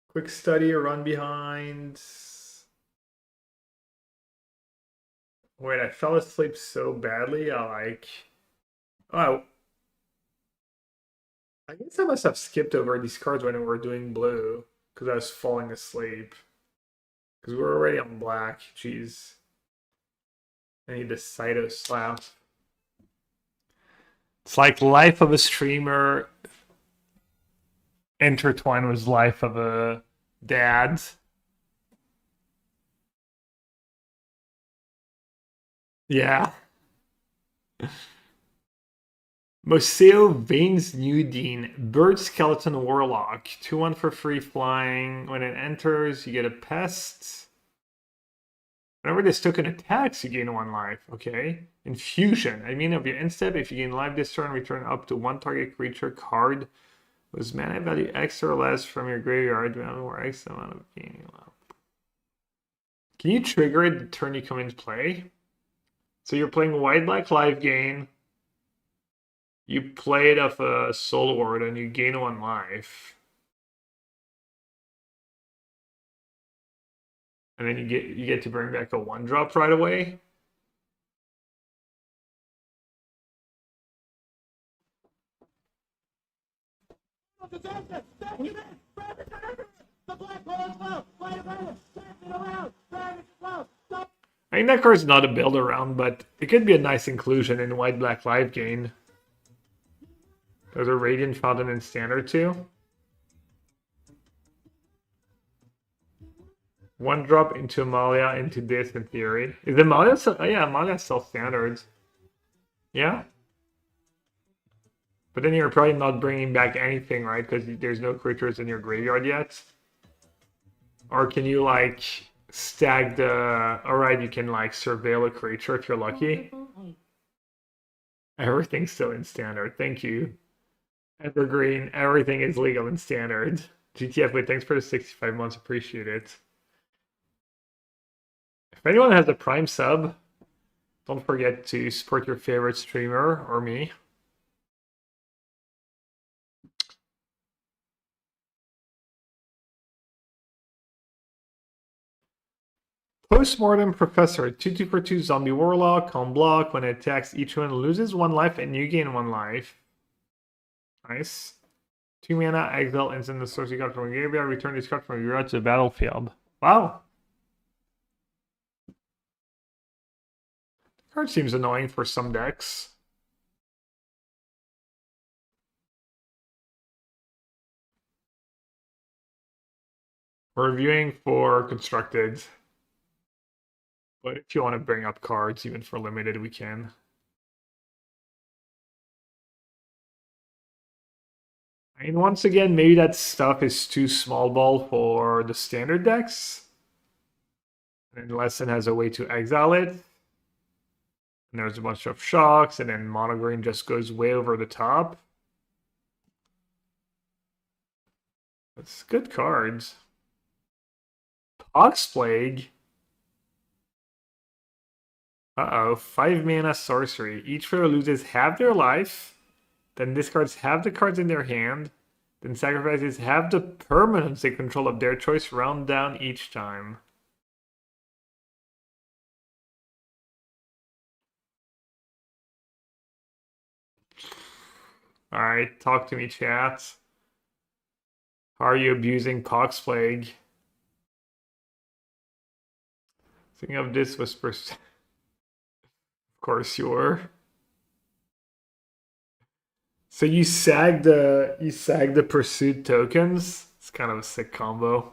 Quick study or run behind. Wait, I fell asleep so badly. Oh, I guess I must have skipped over these cards when we were doing blue because I was falling asleep. Because we were already on black. Jeez. I need the Cyto slap. It's like life of a streamer intertwined with life of a dad. Yeah. Moseo Vane's Nudine, Bird Skeleton Warlock. 2/1 for free flying. When it enters, you get a pest. Whenever this token attacks, you gain 1 life. Okay. Infusion. I mean, of your instep, if you gain life this turn, return up to 1 target creature card with mana value X or less from your graveyard, or X amount of gaining. Can you trigger it the turn you come into play? So you're playing white-black life gain. You play it off a Soul Ward and you gain 1 life. And then you get to bring back a 1-drop right away. I mean, that card's not a build around, but it could be a nice inclusion in white-black life gain. There's a Radiant Fountain in Standard too. 1-drop into Amalia into this in theory. Is Amalia still? Oh yeah, Amalia's still standards. Yeah. But then you're probably not bringing back anything, right? Because there's no creatures in your graveyard yet. Or can you like stack the? Alright, you can like surveil a creature if you're lucky. Everything's still in standard. Thank you. Evergreen, everything is legal in standard. GTF, wait, thanks for the 65 months, appreciate it. If anyone has a Prime sub, don't forget to support your favorite streamer or me. Postmortem Professor, 2/2 for 2 zombie warlock, on block. When it attacks, each one loses 1 life and you gain 1 life. Nice. 2 mana, exile instant the source you got from your graveyard, return this card from your graveyard to the battlefield. Wow. The card seems annoying for some decks. We're reviewing for constructed. But if you want to bring up cards, even for limited, we can. I mean, once again, maybe that stuff is too small ball for the standard decks. And then Lesson has a way to exile it. And there's a bunch of shocks, and then mono green just goes way over the top. That's good cards. Pox Plague. Uh-oh, 5 mana sorcery. Each player loses half their life. Then discards half the cards in their hand. Then sacrifices have the permanency control of their choice round down each time. Alright, talk to me, chat. How are you abusing Pox Plague? Thinking of this whispers. Of course you were. So you sag the pursuit tokens. It's kind of a sick combo.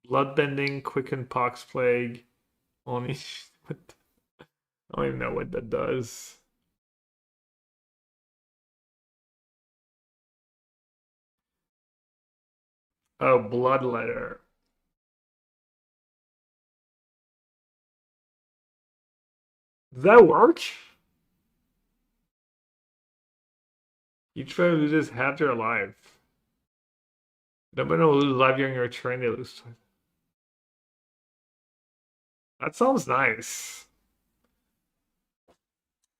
Bloodbending, Quicken Pox Plague. Only I don't even know what that does. Oh, Bloodletter. Does that work? Each player loses half their life. Nobody will lose life during your turn, they lose. That sounds nice.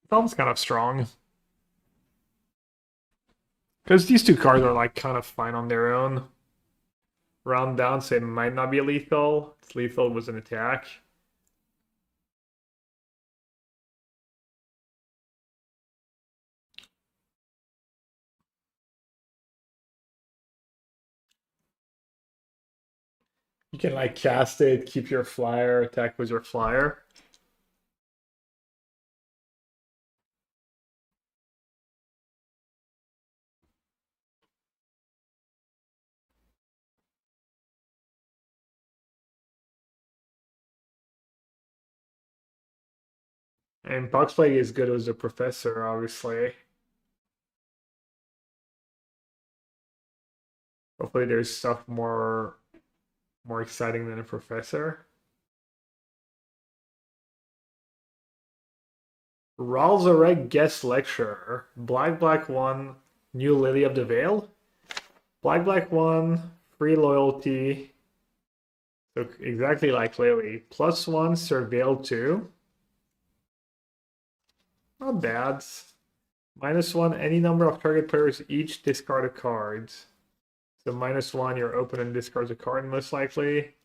Sounds kind of strong. Because these two cards are like kind of fine on their own. Round down, so it might not be lethal. It's lethal was an attack. You can like cast it, keep your flyer, attack with your flyer. And Box Plague is good as a professor, obviously. Hopefully there's stuff more exciting than a professor. Ralzarek guest lecturer. Black 1, new Lily of the Veil. Black 1, free loyalty. So exactly like Lily. +1, surveil 2. Not bad. -1, any number of target players each discard a card. So -1, your opponent discards a card most likely.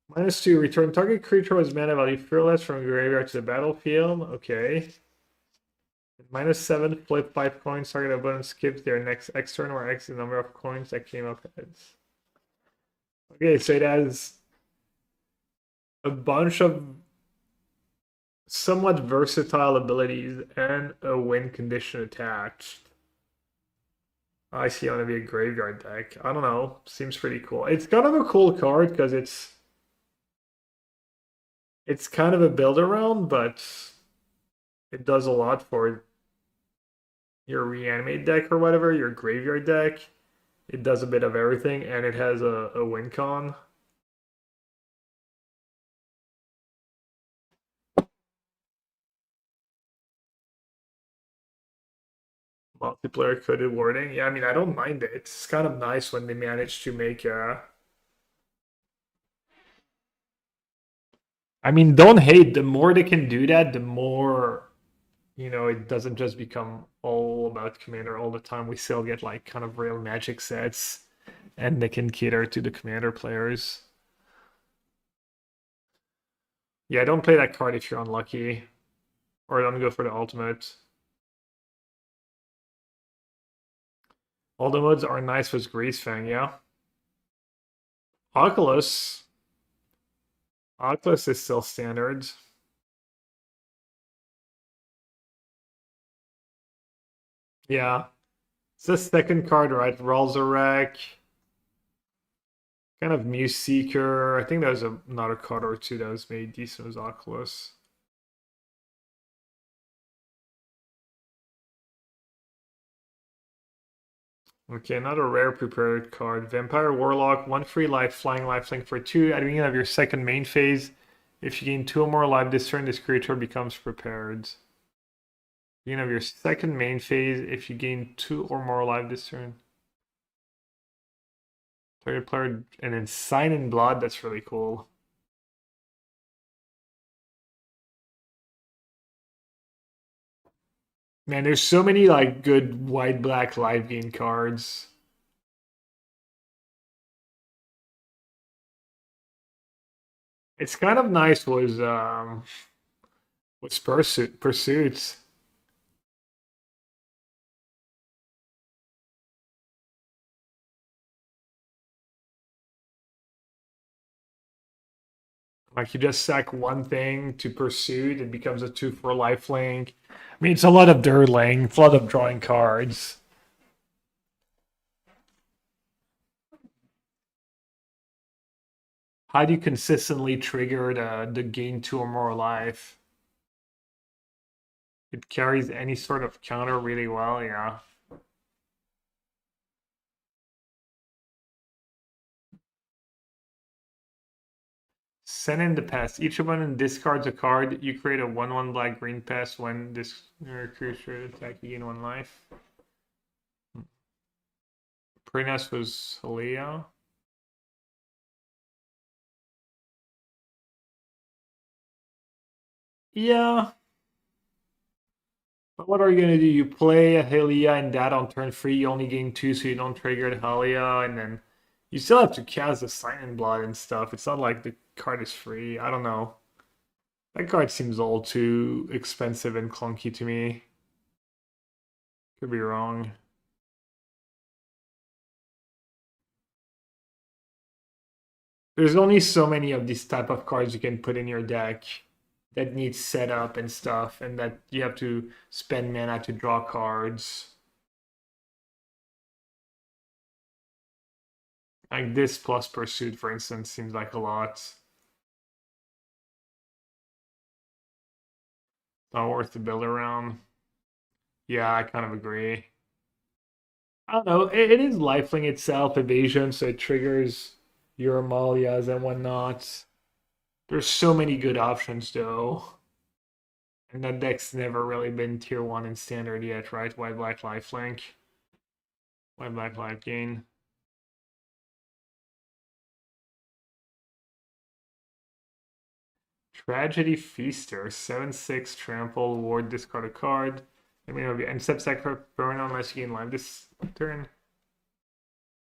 -2, return target creature with mana value fearless from graveyard to the battlefield. Okay. -7, flip 5 coins. Target opponent skips their next X turn or X the number of coins that came up heads. Okay, so it has a bunch of somewhat versatile abilities and a win condition attached. I see on to be a graveyard deck. I don't know. Seems pretty cool. It's kind of a cool card because it's kind of a build around, but it does a lot for your reanimate deck or whatever, your graveyard deck. It does a bit of everything, and it has a win con. Multiplayer coded wording. Yeah, I mean, I don't mind it. It's kind of nice when they manage to make I mean, don't hate. The more they can do that, the more, it doesn't just become all about Commander all the time. We still get like kind of real Magic sets, and they can cater to the Commander players. Yeah, don't play that card if you're unlucky, or don't go for the ultimate. All the modes are nice with Greasefang, yeah. Oculus. Oculus is still standard. Yeah. It's the second card, right? Ralzarek. Kind of Muse Seeker. I think there was another card or two that was made decent as Oculus. Okay, another rare prepared card. Vampire Warlock, 1 free life, flying lifelink for 2. At the beginning of your second main phase, if you gain 2 or more life this turn, this creature becomes prepared. Beginning of your second main phase, if you gain 2 or more life this turn. Target player, and then Sign in Blood, that's really cool. Man, there's so many like good white-black live game cards. It's kind of nice was pursuits. Like you just sack one thing to pursuit, it becomes a 2/4 lifelink. I mean, it's a lot of dirtling, it's a lot of drawing cards. How do you consistently trigger the gain 2 or more life? It carries any sort of counter really well, yeah. Send in the pest. Each opponent discards a card. You create a 1/1 black green pest when this creature attack, you gain 1 life. Prinas was Halea. Yeah. But what are you gonna do? You play a Halea and that on turn 3, you only gain 2, so you don't trigger the Halea, and then you still have to cast the Silent Blood and stuff. It's not like the card is free. I don't know. That card seems all too expensive and clunky to me. Could be wrong. There's only so many of these type of cards you can put in your deck that need setup and stuff, and that you have to spend mana to draw cards. Like this plus Pursuit, for instance, seems like a lot. Not worth to build around. Yeah, I kind of agree. I don't know. It is lifelink itself, evasion, so it triggers your Amalias and whatnot. There's so many good options, though. And that deck's never really been tier 1 in standard yet, right? White black lifelink. White black life gain. Tragedy Feaster. 7/6 trample, ward, discard a card. I mean, it'll be end step sack for burn unless you gain life this turn.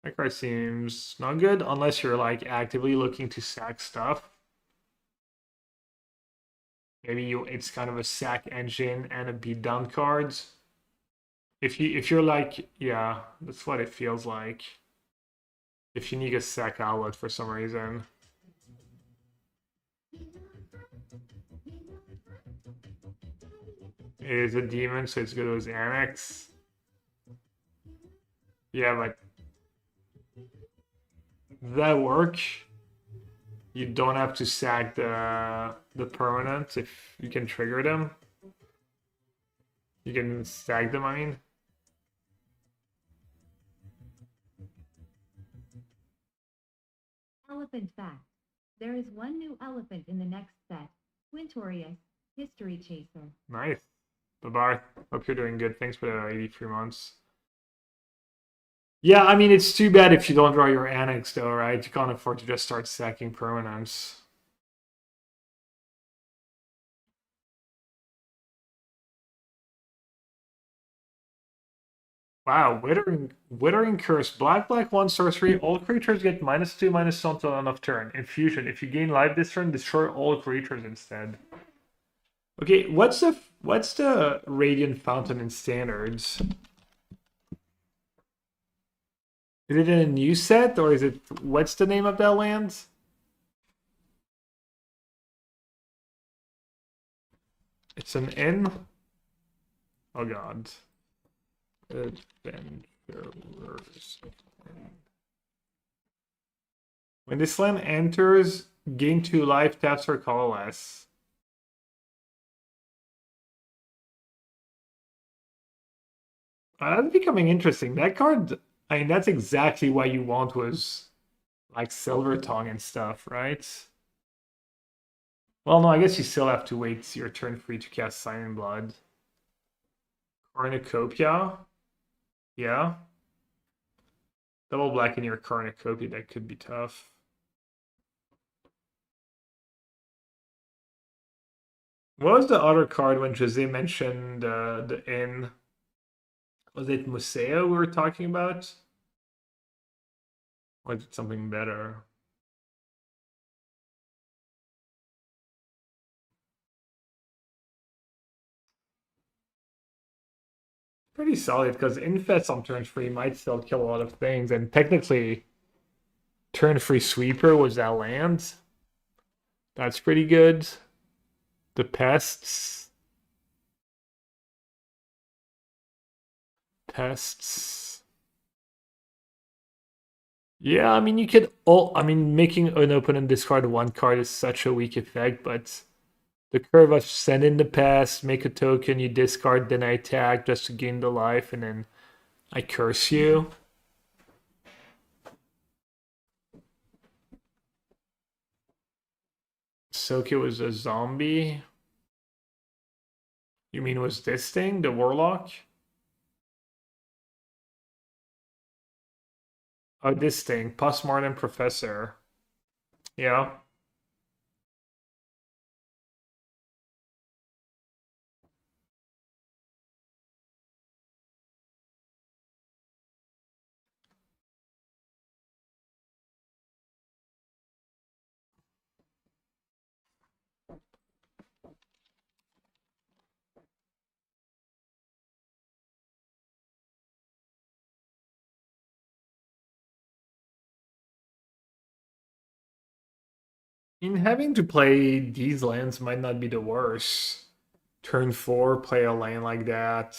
That card seems not good unless you're like actively looking to sack stuff. Maybe it's kind of a sack engine and a beatdown cards. If you're like, yeah, that's what it feels like. If you need a sack outlet for some reason. It is a demon, so it's good as Annex. Yeah, but that work. You don't have to sack the permanent if you can trigger them. You can sack them, I mean. Elephant fact. There is one new elephant in the next set. Quintorius, History Chaser. Nice. Bye-bye. Hope you're doing good. Thanks for the 83 months. Yeah, I mean, it's too bad if you don't draw your Annex, though, right? You can't afford to just start sacking permanents. Wow, Withering Curse. Black, black, 1 sorcery. All creatures get -2, -2 until end of turn. Infusion. If you gain life this turn, destroy all creatures instead. Okay, what's the Radiant Fountain in standards? Is it in a new set, or is it what's the name of that land? It's an inn. Oh god. Adventurers. When this land enters, gain 2 life, taps or colorless. That's becoming interesting. That card, I mean, that's exactly what you want was like Silver Tongue and stuff, right? Well, no, I guess you still have to wait your turn free to cast Silent Blood. Cornucopia? Yeah. Double black in your Cornucopia, that could be tough. What was the other card when Jose mentioned the inn? Was it Museo we were talking about? Or is it something better? Pretty solid because Infest on turn 3 might still kill a lot of things, and technically, turn 3 Sweeper was that land. That's pretty good. The Pests. Pests. Yeah, I mean, you could all. I mean, making an opponent discard one card is such a weak effect, but the curve of send in the pest, make a token, you discard, then I attack just to gain the life, and then I curse you. Soke was a zombie. You mean was this thing, the Warlock? Oh, this thing, Postmortem Professor. Yeah. In having to play these lands might not be the worst. Turn 4, play a land like that.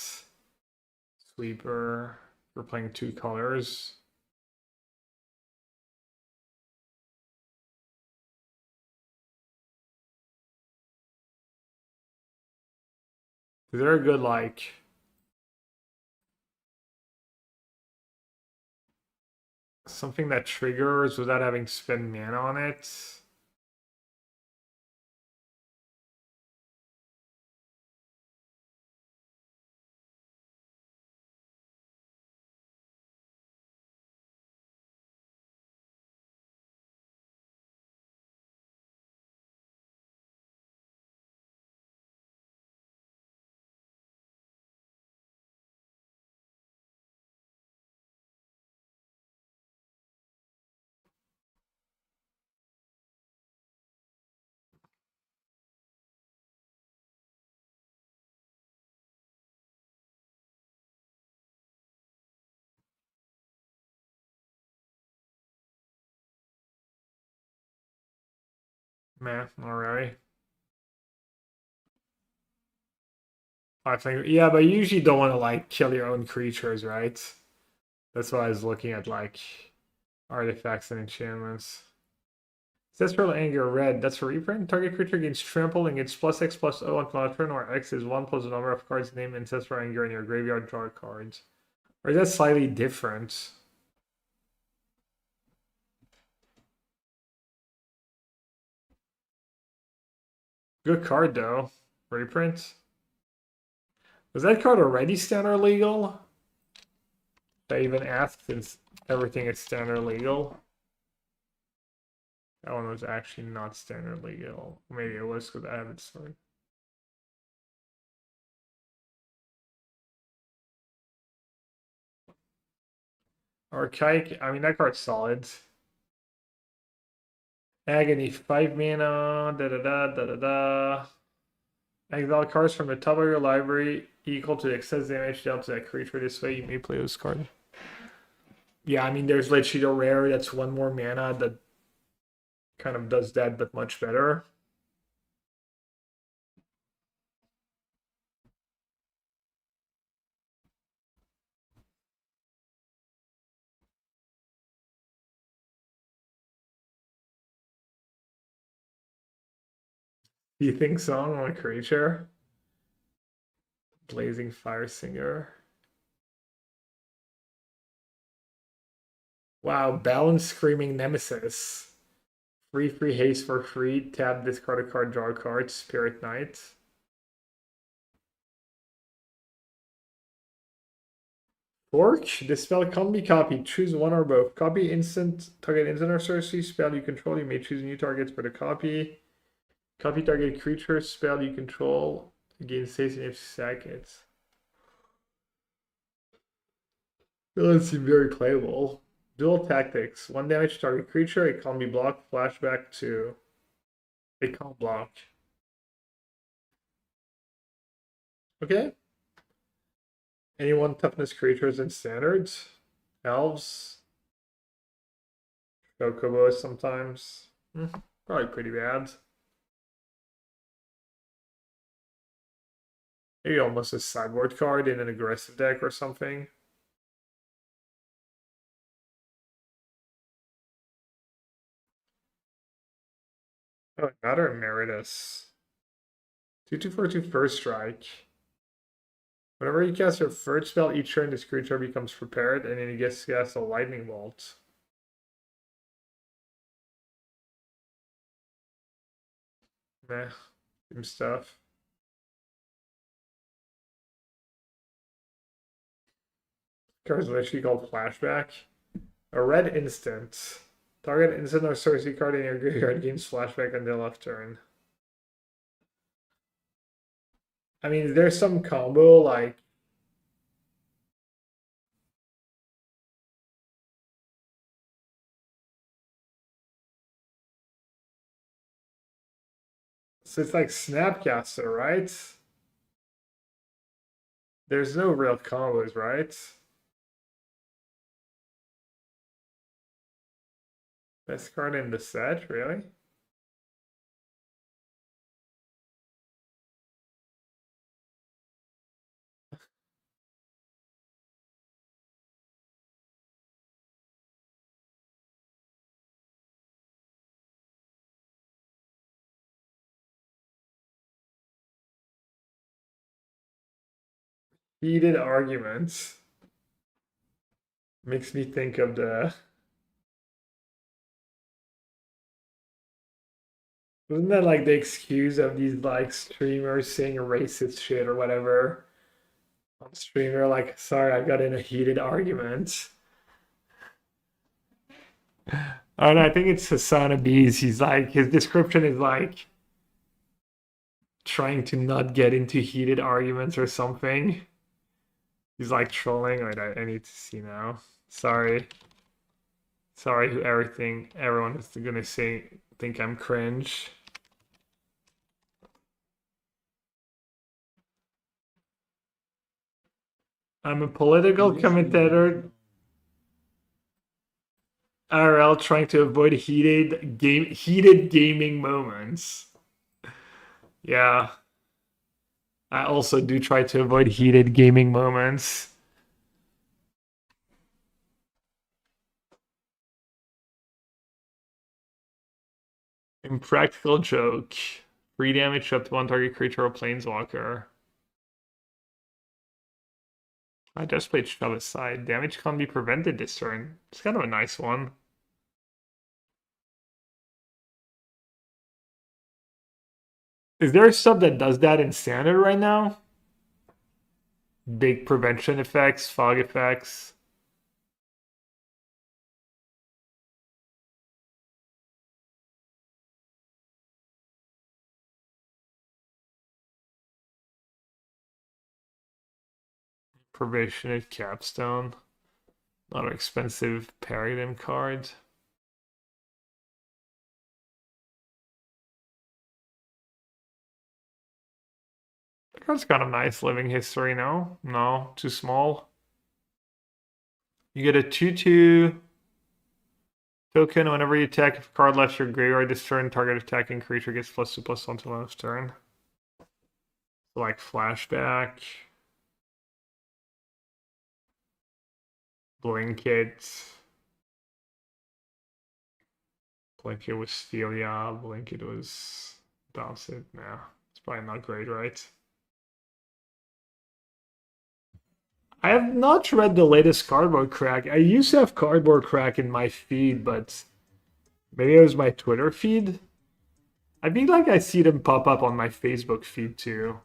Sweeper. We're playing 2 colors. They're good, like. Something that triggers without having to spend mana on it. Meh, alright. I think, yeah, but you usually don't want to like kill your own creatures, right? That's why I was looking at like artifacts and enchantments. Ancestral Anger, red. That's a reprint. Target creature gains trample and gets +X+0 on turn, or X is 1 plus the number of cards named Ancestral Anger in your graveyard, draw cards. Or is that slightly different? Good card though. Reprint. Was that card already standard legal? I even asked since everything is standard legal. That one was actually not standard legal. Maybe it was because I haven't started. Archaic, I mean, that card's solid. Agony, 5 mana, da da da da da da. Exile cards from the top of your library equal to the excess damage dealt to that creature this way. You may play this card. Yeah, I mean, there's Lechido Rare that's 1 more mana that kind of does that, but much better. Do you think so on a creature? Blazing Fire Singer. Wow, Balance Screaming Nemesis. Free haste for free. Tap, discard a card, draw a card. Spirit Knight. Fork. This spell can't be copied. Choose one or both. Copy instant. Target instant or sorcery spell you control. You may choose new targets for the copy. Copy target creature spell you control against stays in 50 seconds. That doesn't seem very playable. Dual tactics. 1 damage to target creature. It can't be blocked. Flashback to. It can't block. Okay. Anyone toughness creatures in standards? Elves? Chocobos sometimes. Probably pretty bad. Maybe almost a sideboard card in an aggressive deck or something. Oh, another Emeritus. 2/2/4/2 first strike. Whenever you cast your first spell, each turn this creature becomes prepared, and then he gets to cast a lightning bolt. Meh. Some stuff. Card's literally called Flashback. A red instant. Target instant or sorcery card in your graveyard gains flashback on the left turn. I mean, there's some combo like. So it's like Snapcaster, right? There's no real combos, right? Best card in the set, really? Heated arguments. Makes me think of the. Wasn't that like the excuse of these like streamers saying racist shit or whatever? On stream, they're like, sorry, I got in a heated argument. And I think it's Hassan Abiz. He's like, his description is like trying to not get into heated arguments or something. He's like trolling. Wait, I need to see now. Sorry. Sorry who everyone is gonna say think I'm cringe. I'm a political commentator. IRL trying to avoid heated gaming moments. Yeah. I also do try to avoid heated gaming moments. Impractical joke. Free damage up to one target creature or planeswalker. I just played Shove Aside. Damage can't be prevented this turn. It's kind of a nice one. Is there stuff that does that in standard right now? Big prevention effects, fog effects. Probationate capstone. Not an expensive paradigm card. That card's kind of nice. Living history, no? No, too small. You get a 2/2 token whenever you attack. If a card left your graveyard this turn, target attacking creature gets +2/+1 till next turn. So like flashback. Blanket. Blanket was Stelia. Blanket was Bounce It. Nah, it's probably not great, right? I have not read the latest Cardboard Crack. I used to have Cardboard Crack in my feed, but maybe it was my Twitter feed. I feel like I see them pop up on my Facebook feed too.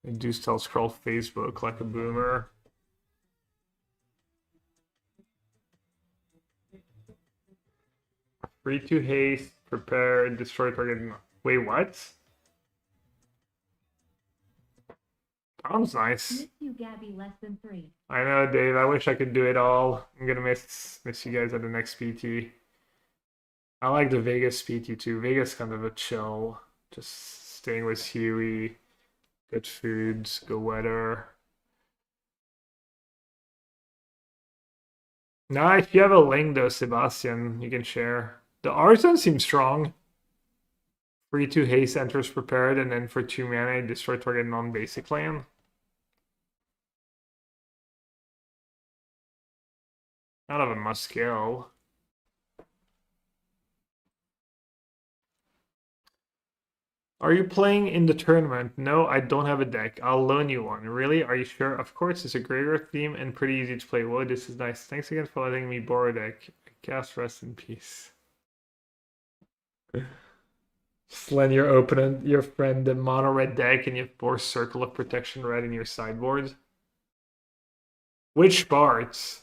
I do still scroll Facebook like a boomer. Free to haste. Prepare, destroy target. Wait, what? Sounds nice. Miss you, Gabby, less than 3. I know, Dave. I wish I could do it all. I'm gonna miss you guys at the next PT. I like the Vegas PT too. Vegas kind of a chill, just staying with Huey, good foods, good weather. Now, if you have a link though, Sebastian, you can share. The Arson seems strong. 3/2 haste enters prepared, and then for 2 mana, destroy target non-basic land. Kind of a must kill. Are you playing in the tournament? No, I don't have a deck. I'll loan you one. Really? Are you sure? Of course, it's a graveyard theme and pretty easy to play. Whoa, this is nice. Thanks again for letting me borrow a deck. Cast rest in peace. Just lend your opponent, your friend, the mono red deck, and you force Circle of Protection red in your sideboard. Which parts?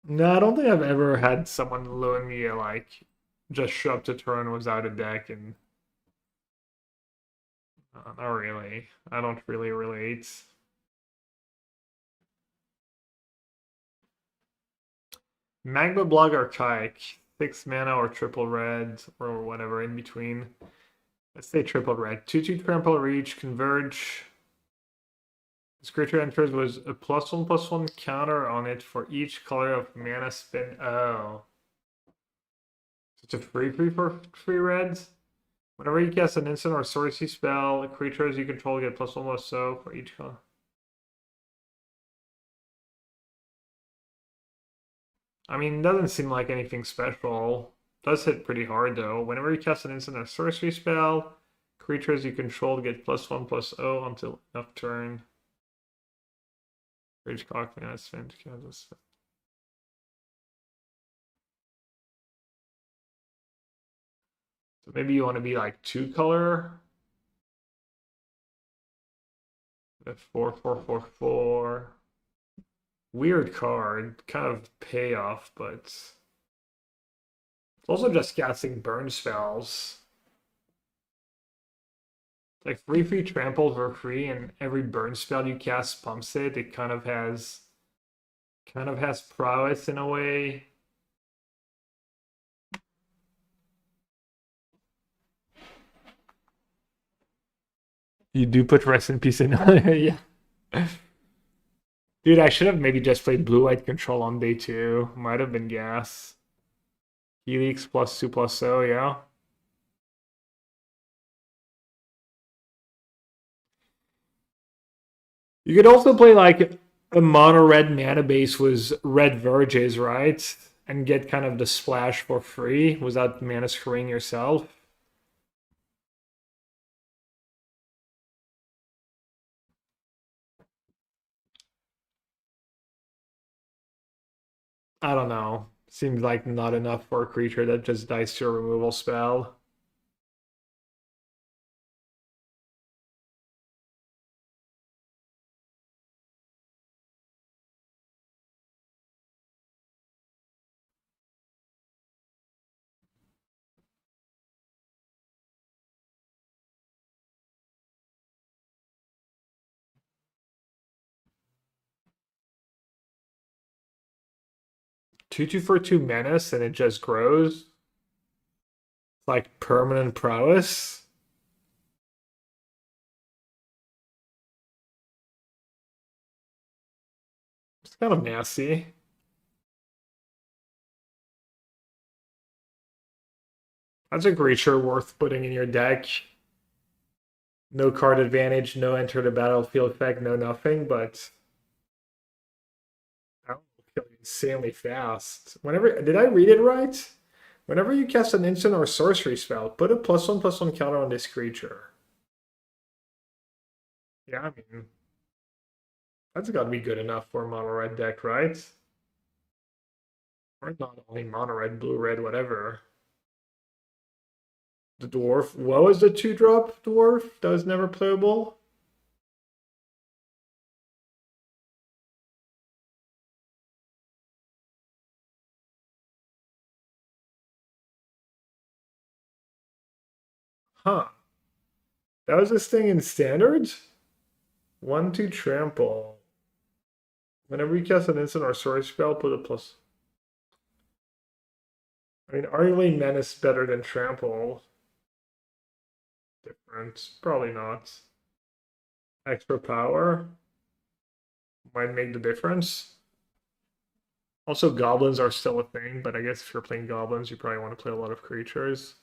No, I don't think I've ever had someone loan me a, like, just show up to turn without a deck and... not really. I don't really relate. Magma Block Archaic. 6 mana or triple red or whatever in between. Let's say triple red. 2/2 trample reach, converge. This creature enters with a +1/+1 counter on it for each color of mana spent. Oh. It's a free for free reds. Whenever you cast an instant or sorcery spell, creatures you control get +1/+0 for each color. I mean, it doesn't seem like anything special. Does hit pretty hard though. Whenever you cast an instant or sorcery spell, creatures you control get +1/+0 until end of turn. Rage Cock, man, that's fantastic. So maybe you want to be like 2-color. The 4/4/4/4. Weird card, kind of payoff, but it's also just casting burn spells. Like 3/3 trample for free, and every burn spell you cast pumps it. It kind of has prowess in a way. You do put rest in peace in. Yeah. Dude, I should have maybe just played blue-white control on day 2. Might have been gas. Helix +2/+0, yeah. You could also play like a mono red mana base with red verges, right? And get kind of the splash for free without mana screwing yourself. I don't know. Seems like not enough for a creature that just dies to a removal spell. Two for 2 menace and it just grows. It's like permanent prowess. It's kind of nasty. That's a creature worth putting in your deck. No card advantage, no enter the battlefield effect, no nothing, but that will kill you insanely fast. Whenever did I read it right? Whenever you cast an instant or sorcery spell, put a +1/+1 counter on this creature. Yeah, I mean that's gotta be good enough for a mono red deck, right? Or not only mono red, blue red, whatever. The dwarf. What was the 2-drop dwarf that was never playable? Huh. That was this thing in standards? 1/2 trample. Whenever you cast an instant or sorcery spell, put a plus. I mean, arguably menace better than trample. Different. Probably not. Extra power might make the difference. Also, goblins are still a thing, but I guess if you're playing goblins, you probably want to play a lot of creatures.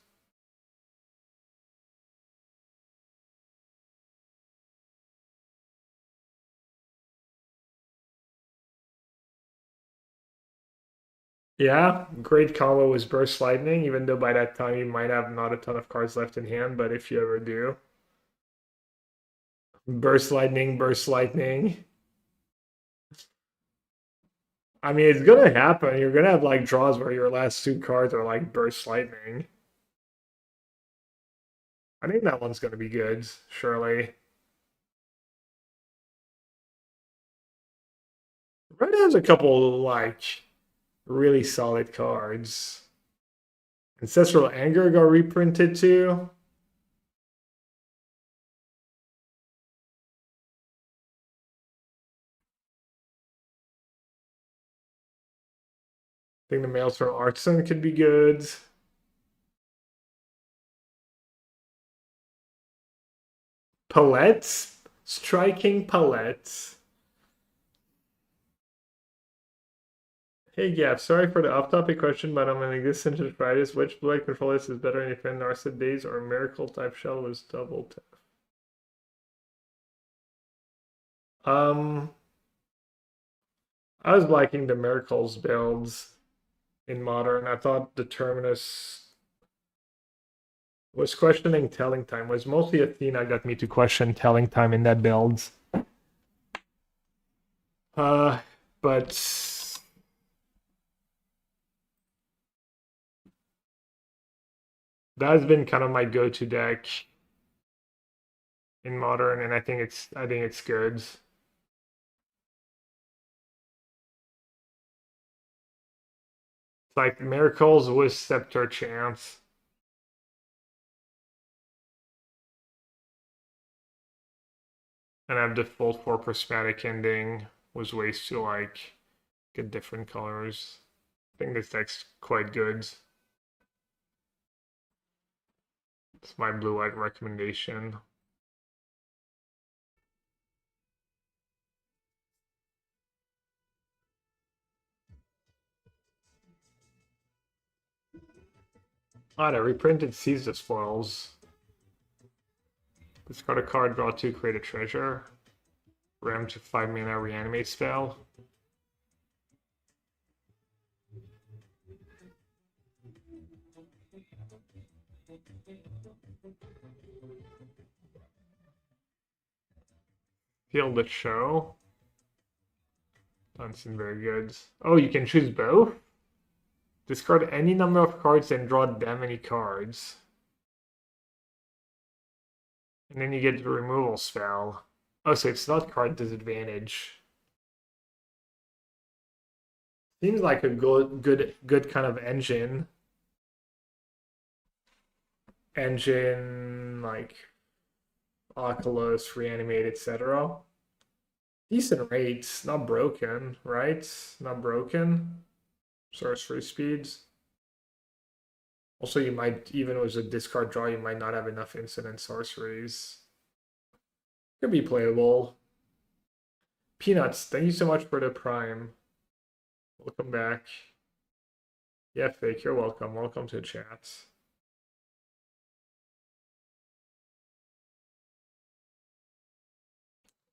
Yeah, great combo was Burst Lightning, even though by that time you might have not a ton of cards left in hand, but if you ever do. Burst Lightning, Burst Lightning. I mean, it's gonna happen. You're gonna have like draws where your last 2 cards are like Burst Lightning. I think that one's gonna be good, surely. Red has a couple like really solid cards. Ancestral Anger got reprinted too. I think the Maelstrom Artisan could be good. Palettes? Striking Palettes. Hey Gap, sorry for the off-topic question, but I'm an existential arthritis. Which blue-white control list is better if in Narset Days or Miracle type shell was double tap? I was liking the Miracles builds in Modern. I thought the Terminus was questioning Telling Time. It was mostly Athena got me to question Telling Time in that build. But that's been kind of my go-to deck in Modern, and I think it's good. It's like Miracles with Scepter Chance. And I have default for Prismatic Ending was ways to like get different colors. I think this deck's quite good. It's my blue-white recommendation. Ah, the reprinted Seize the Spoils. Discard a card, draw 2, create a treasure. Ram to 5 mana, reanimate spell. Feel the show. Doesn't seem very good. Oh, you can choose both? Discard any number of cards and draw that many cards. And then you get the removal spell. Oh, so it's not card disadvantage. Seems like a good kind of engine. Engine, like Oculus, Reanimate, etc. Decent rates, not broken, right? Not broken. Sorcery speeds. Also, you might, even with a discard draw, you might not have enough instant sorceries. Could be playable. Peanuts, thank you so much for the prime. Welcome back. Yeah, Fake, you're welcome. Welcome to the chat.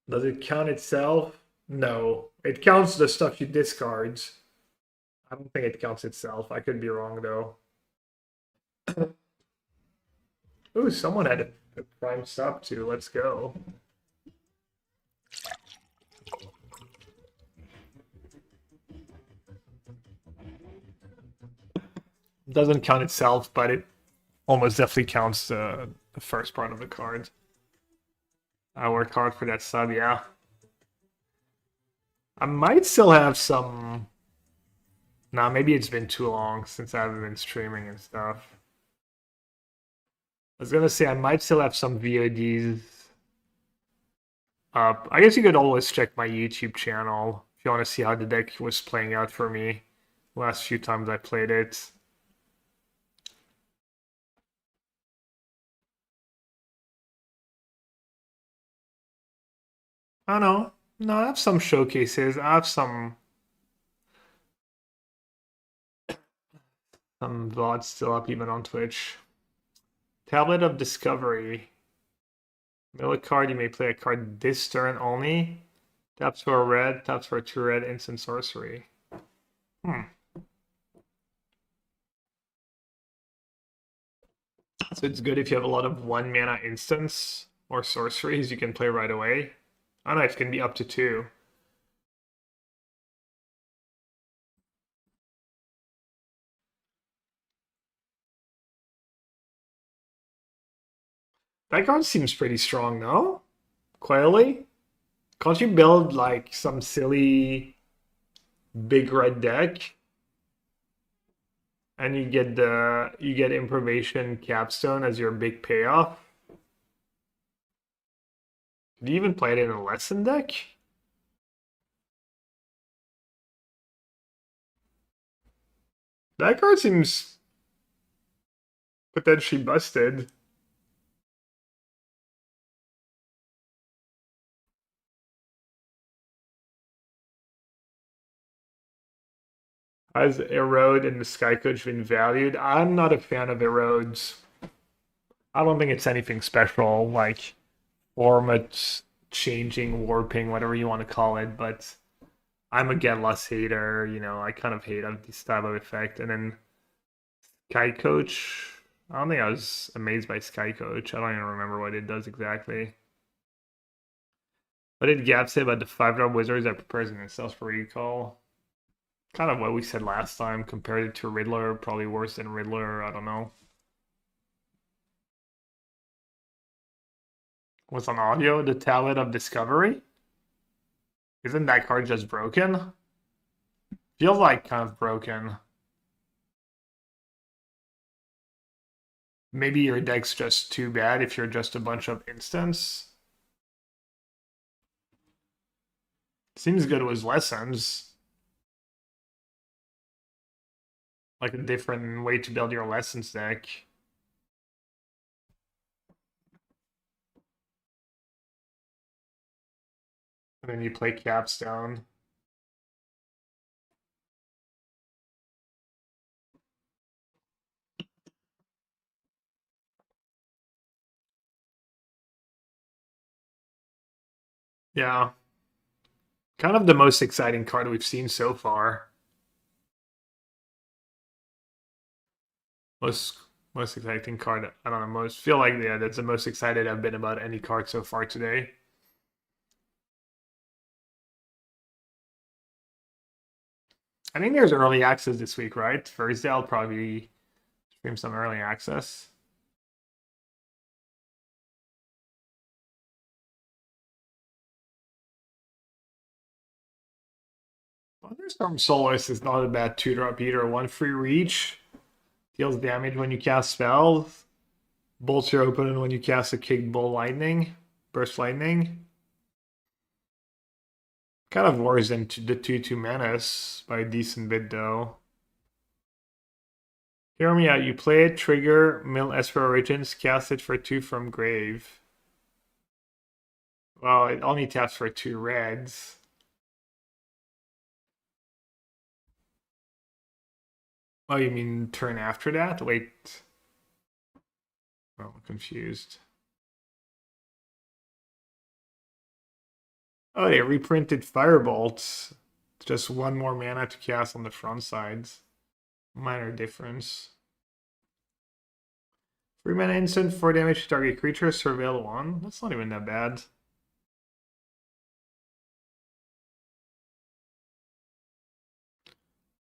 Does it count itself? No. It counts the stuff you discard. I don't think it counts itself. I could be wrong, though. Ooh, someone had a prime stop too. Let's go. Doesn't count itself, but it almost definitely counts the first part of the card. I worked hard for that sub, yeah. I might still have some. Nah, maybe it's been too long since I haven't been streaming and stuff. I was gonna say I might still have some VODs up. I guess you could always check my YouTube channel if you want to see how the deck was playing out for me last few times I played it. I don't know. No, I have some showcases. I have some VODs still up even on Twitch. Tablet of Discovery. Mill a card, you may play a card this turn only. Taps for a red, taps for a 2 red, instant sorcery. So it's good if you have a lot of 1 mana instants or sorceries you can play right away. I don't know, it can be up to 2. That card seems pretty strong, though. Quietly. Can't you build like some silly big red deck? And you get Improvisation Capstone as your big payoff. Do you even play it in a lesson deck? That card seems potentially busted. Has Erode and the Sky Coach been valued? I'm not a fan of Erodes. I don't think it's anything special, like format changing, warping, whatever you want to call it, but I'm a get less hater, I kind of hate this type of effect. And then Sky Coach, I don't think I was amazed by Sky Coach. I don't even remember what it does exactly. What did Gab say about the 5-drop wizards that prepares themselves for recall? Kind of what we said last time, compared it to Riddler, probably worse than Riddler, I don't know. What's on audio? The Talent of Discovery? Isn't that card just broken? Feels like kind of broken. Maybe your deck's just too bad if you're just a bunch of instants. Seems good with lessons. Like a different way to build your lessons deck. And then you play Capstone. Yeah. Kind of the most exciting card we've seen so far. Most most exciting card. I don't know. Most feel like that's the most excited I've been about any card so far today. I think there's early access this week, right? Thursday I'll probably stream some early access. Thunderstorm Solace is not a bad 2-drop either. 1 free reach. Deals damage when you cast spells. Bolts your opponent when you cast a Kick Bull Lightning. Burst Lightning. Kind of worse than the 2/2 Menace by a decent bit though. Hear me out. You play it, trigger, mill Esper Origins, cast it for 2 from grave. Well, it only taps for 2 reds. Oh, you mean turn after that? Wait. Oh, I'm confused. Oh, they reprinted Firebolt. Just 1 more mana to cast on the front sides. Minor difference. 3 mana instant, 4 damage to target creature, surveil 1. That's not even that bad.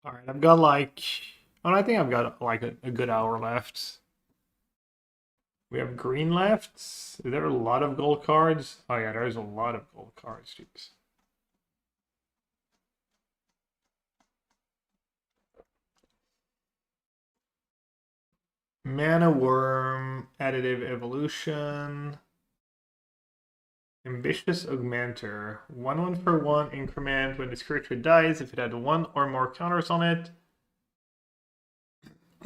Alright, I've got like... Oh, I think I've got like a good hour left. We have green left. Is there a lot of gold cards? Oh yeah, there's a lot of gold cards. Jeez. Mana Worm, Additive Evolution, Ambitious Augmenter. 1/1 for 1 increment when this creature dies. If it had 1 or more counters on it,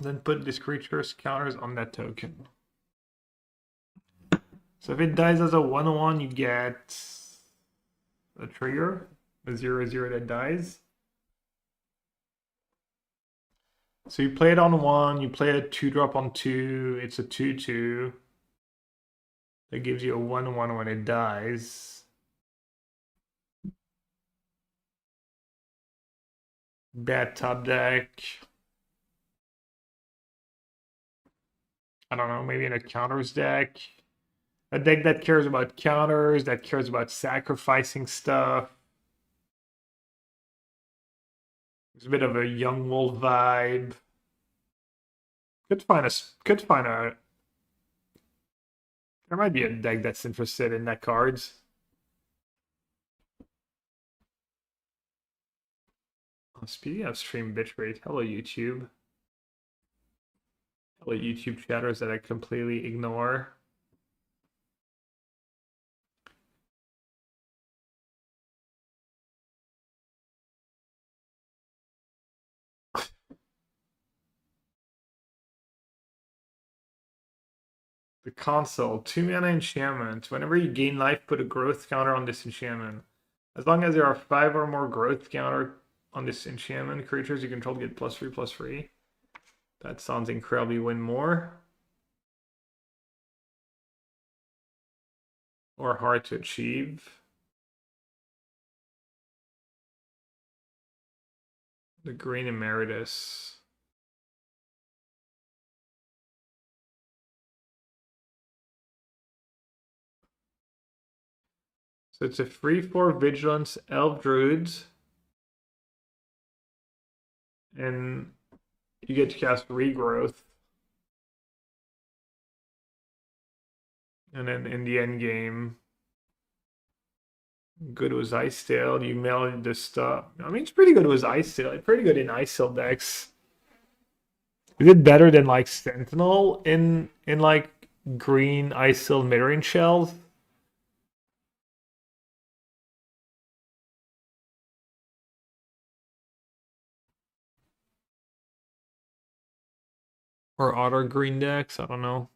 then put this creature's counters on that token. So if it dies as a 1/1, you get a trigger, a 0/0 that dies. So you play it on 1, you play a 2-drop on 2, it's a 2/2. That gives you a 1/1 when it dies. Bad top deck. I don't know, maybe in a counters deck. A deck that cares about counters, that cares about sacrificing stuff. There's a bit of a Young Wolf vibe. Could find a. There might be a deck that's interested in that cards. Oh, speaking of stream bitrate, hello YouTube. Hello YouTube chatters that I completely ignore. The console, 2-mana enchantment. Whenever you gain life, put a growth counter on this enchantment. As long as there are 5 or more growth counter on this enchantment, creatures you control get +3/+3. That sounds incredibly win more. Or hard to achieve. The Green Emeritus. So it's a free 4 Vigilance Elf Druids. And you get to cast Regrowth. And then in the end game, good was Ice Tail. You melee this stuff. I mean, it's pretty good with Ice Tail. It's pretty good in Ice Tail decks. Is it better than like Sentinel in like green Ice Tail mirroring shells? Or other green decks? I don't know.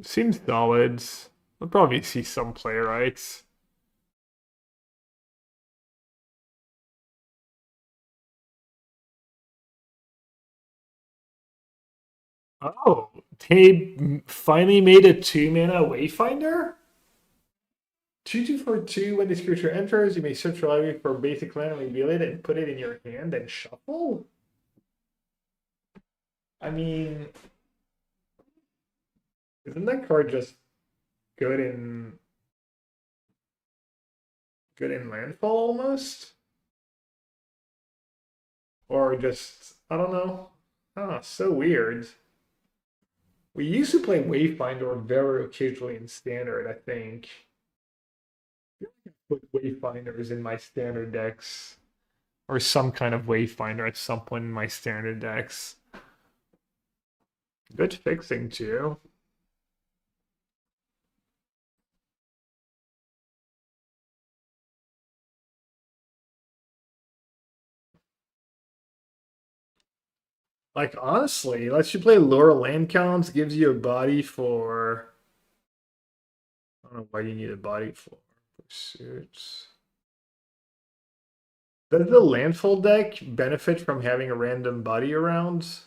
Seems solid. We'll probably see some play, right? Oh, they finally made a 2-mana Wayfinder? 2/2 for 2. When this creature enters, you may search your library for a basic land and reveal it and put it in your hand and shuffle? I mean, isn't that card just good in landfall almost? Or just I don't know. Ah, so weird. We used to play Wayfinder very occasionally in standard, I think. I can put Wayfinders in my standard decks. Or some kind of Wayfinder at some point in my standard decks. Good fixing too. Like honestly, lets you play lower land counts, gives you a body for. I don't know why you need a body for pursuits. Does the landfall deck benefit from having a random body around?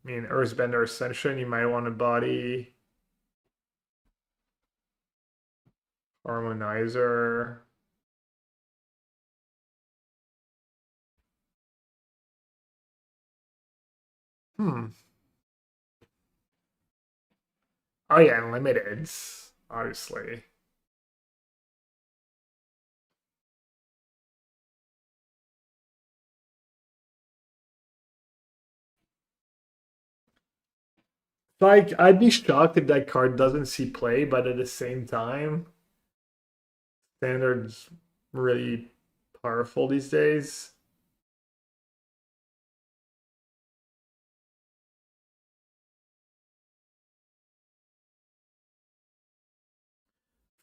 I mean, Earthbender Ascension, you might want a body. Harmonizer. Hmm. Oh yeah, unlimiteds, obviously. Like, I'd be shocked if that card doesn't see play, but at the same time, standard's really powerful these days.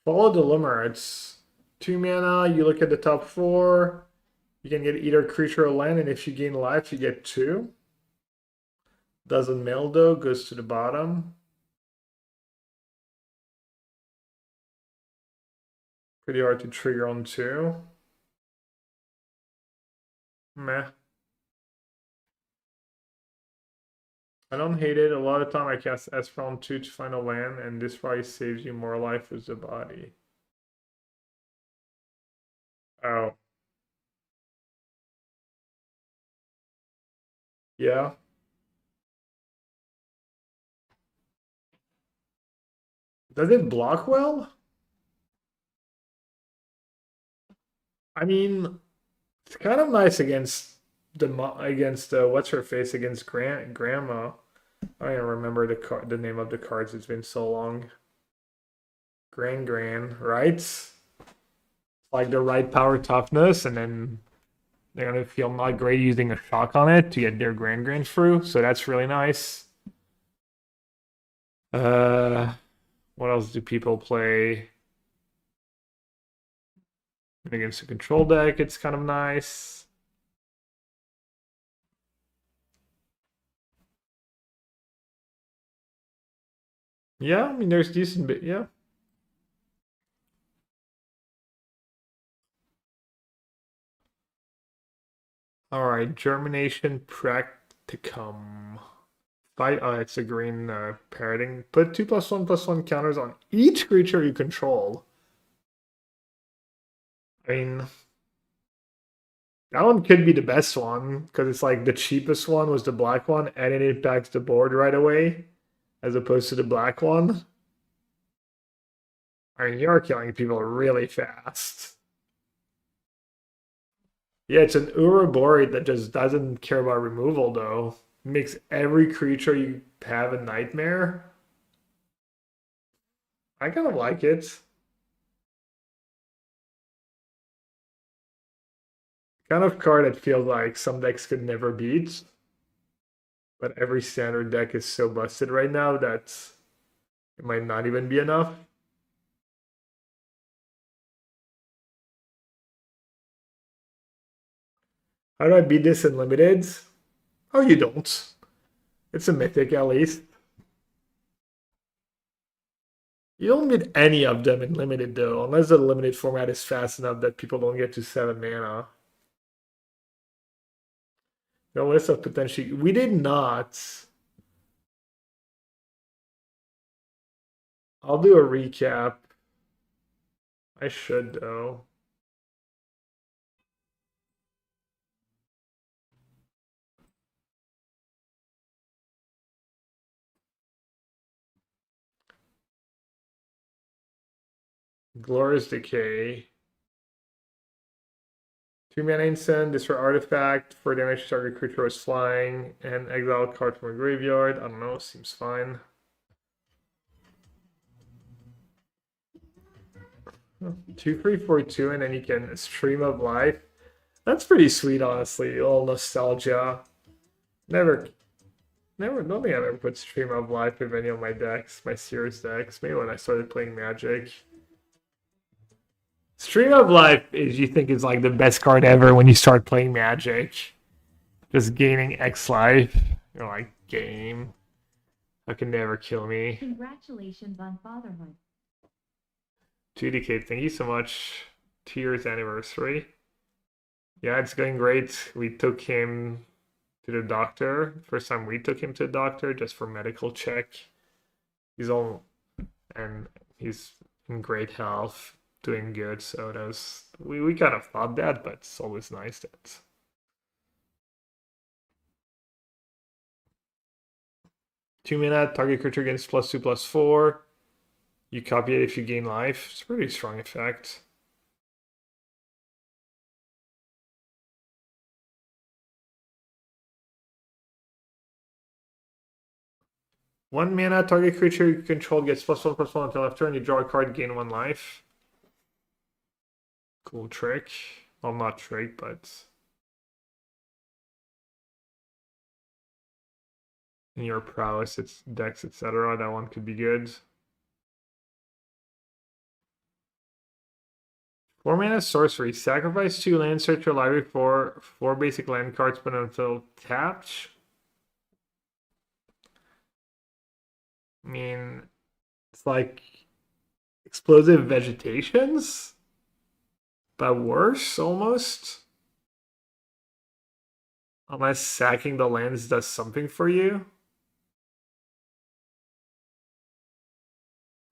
Follow the Limmer. It's 2 mana. You look at the top 4. You can get either creature or land, and if you gain life, you get 2. Doesn't mill though, goes to the bottom. Pretty hard to trigger on 2. Meh. I don't hate it. A lot of time I cast Esper on 2 to find a land, and this probably saves you more life with the body. Oh. Yeah. Does it block well? I mean, it's kind of nice against what's her face against Grandma. I don't even remember the name of the cards. It's been so long. Gran, right? Like the right power toughness, and then they're gonna feel not great using a shock on it to get their Gran through. So that's really nice. What else do people play? Against a control deck, it's kind of nice. Yeah, I mean, there's decent bit, yeah. All right, Germination Practicum. Fight. Oh, it's a green parroting. Put 2+1/+1 counters on each creature you control. I mean, that one could be the best one because it's like the cheapest one was the black one, and it impacts the board right away, as opposed to the black one. I mean, you're killing people really fast. Yeah, it's an Ouroboros that just doesn't care about removal, though. Makes every creature you have a nightmare. I kind of like it. Kind of card that feels like some decks could never beat. But every standard deck is so busted right now that it might not even be enough. How do I beat this in limited? Oh, you don't. It's a mythic at least. You don't beat any of them in limited though, unless the limited format is fast enough that people don't get to 7 mana. No list of potentially. We did not. I'll do a recap. I should though. Glorious Decay. 2 mana instant, destroy artifact, for damage target creature is flying, and exile a card from a graveyard. I don't know, seems fine. 2, 3, 4, 2, and then you can Stream of Life. That's pretty sweet, honestly. All nostalgia. Never, don't think I've ever put Stream of Life with any of my decks, my serious decks. Maybe when I started playing Magic. Stream of Life is you think is like the best card ever when you start playing Magic. Just gaining X life. You're like, game. That can never kill me. Congratulations on fatherhood. 2DK, thank you so much. 2 years anniversary. Yeah, it's going great. We took him to the doctor. First time we took him to the doctor just for medical check. He's in great health, doing good. So that was we kind of thought that, but it's always nice that 2 mana, target creature gains +2/+4. You copy it if you gain life. It's a pretty strong effect. 1 mana, target creature you control gets +1/+1 until after turn. You draw a card, gain 1 life. Cool trick. Well, not trick, but in your prowess, it's decks, etc. That one could be good. 4 mana sorcery. Sacrifice 2 land, search your library for 4 basic land cards, but until tapped. I mean, it's like explosive vegetations, but worse almost. Unless sacking the lands does something for you.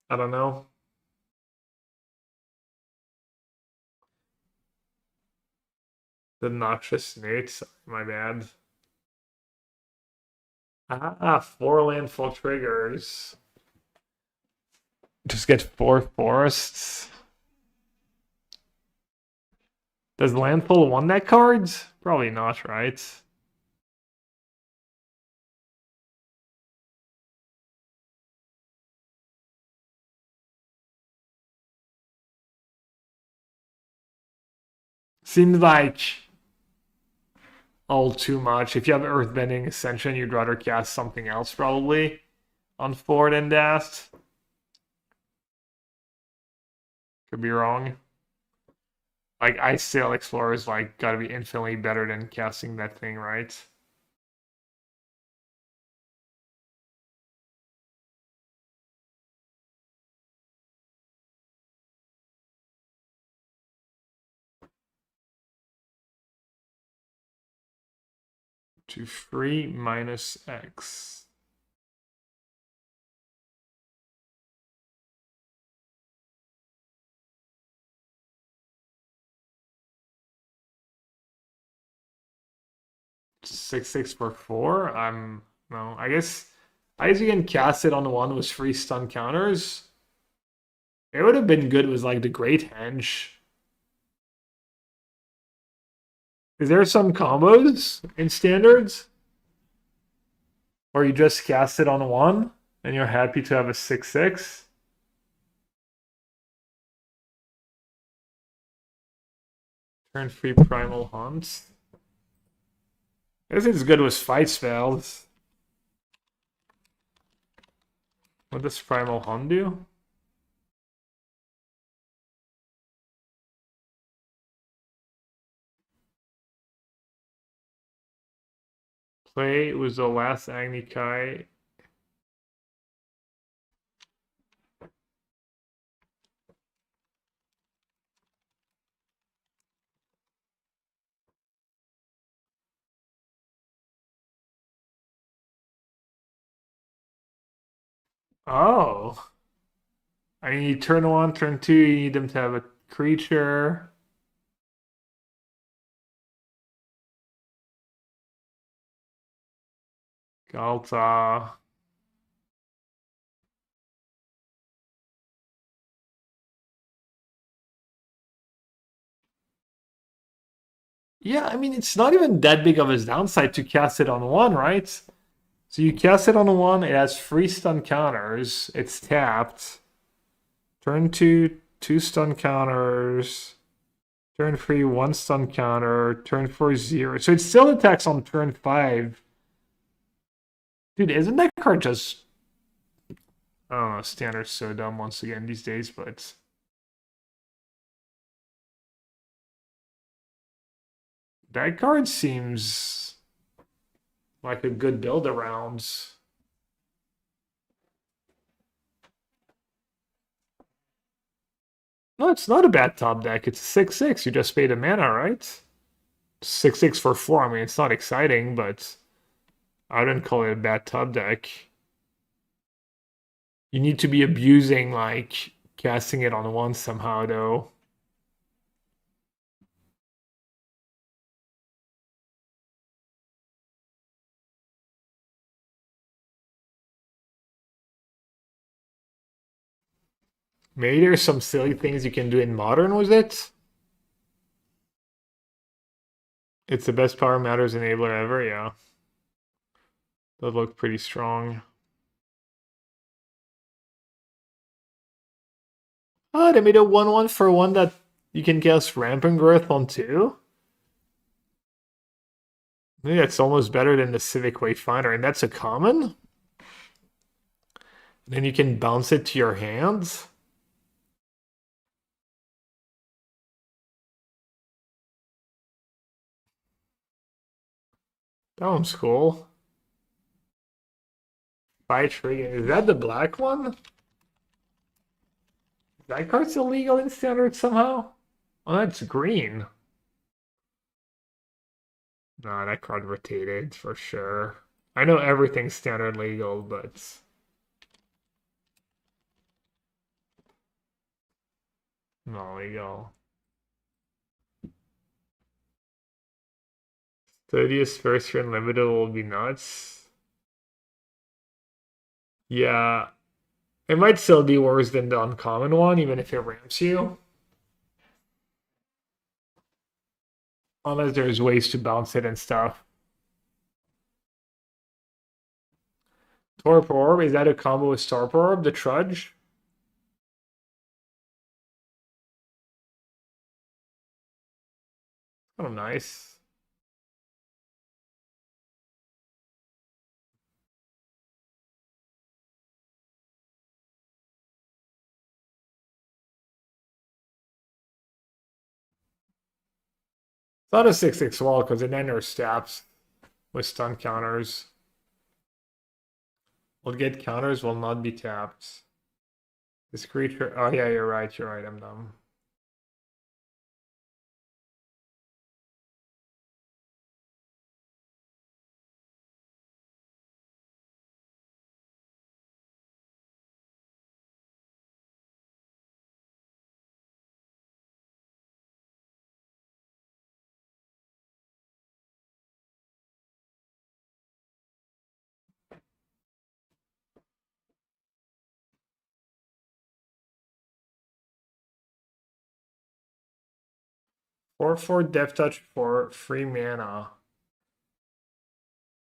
I don't know. The noxious nate, my bad. Ah, 4 landfall triggers. Just get 4 forests. Does landfall 1 that cards? Probably not, right? Seems like all too much. If you have Earthbending Ascension, you'd rather cast something else probably on 4 than that. Could be wrong. Like, Ice Sail Explorer is like gotta be infinitely better than casting that thing, right? To free minus X. Six for 4. No. I guess you can cast it on 1 with 3 stun counters. It would have been good with like the Great Henge. Is there some combos in standards? Or you just cast it on 1 and you're happy to have a 6/6? Turn 3 Primal Hunt. This is good with fight spells. What does Primal Hunt do? Play with the last Agni Kai. Oh. I mean, you turn 1, turn 2, you need them to have a creature. Galta. Yeah, I mean, it's not even that big of a downside to cast it on 1, right? So you cast it on 1, it has 3 stun counters, it's tapped. Turn 2, 2 stun counters. Turn 3, 1 stun counter. Turn 4, 0. So it still attacks on turn 5. Dude, isn't that card just... I don't know, standard's so dumb once again these days, but... That card seems like a good build around. No, it's not a bad top deck. It's 6/6. You just paid a mana, right? 6/6 for 4. I mean, it's not exciting, but I wouldn't call it a bad top deck. You need to be abusing, like, casting it on 1 somehow, though. Maybe there's some silly things you can do in Modern with it. It's the best Power Matters enabler ever, yeah. That looked pretty strong. Oh, they made a 1/1 for one that you can cast Rampant Growth on too? Maybe that's almost better than the Civic Wayfinder, and that's a common? Then you can bounce it to your hands? That one's cool. By Trigger. Is that the black one? That card's illegal in standard somehow? Oh, that's green. Nah, that card rotated for sure. I know everything's standard legal, but not legal. Studious first turn limited will be nuts. Yeah, it might still be worse than the uncommon one, even if it ramps you. Unless there's ways to bounce it and stuff. Torp Orb, is that a combo with Torp Orb, the Trudge? Oh, nice. It's not a 6/6 wall because it enters stabs with stun counters. Will get counters, will not be tapped. This creature. Oh, yeah, you're right. You're right. I'm dumb. For Death Touch for free mana.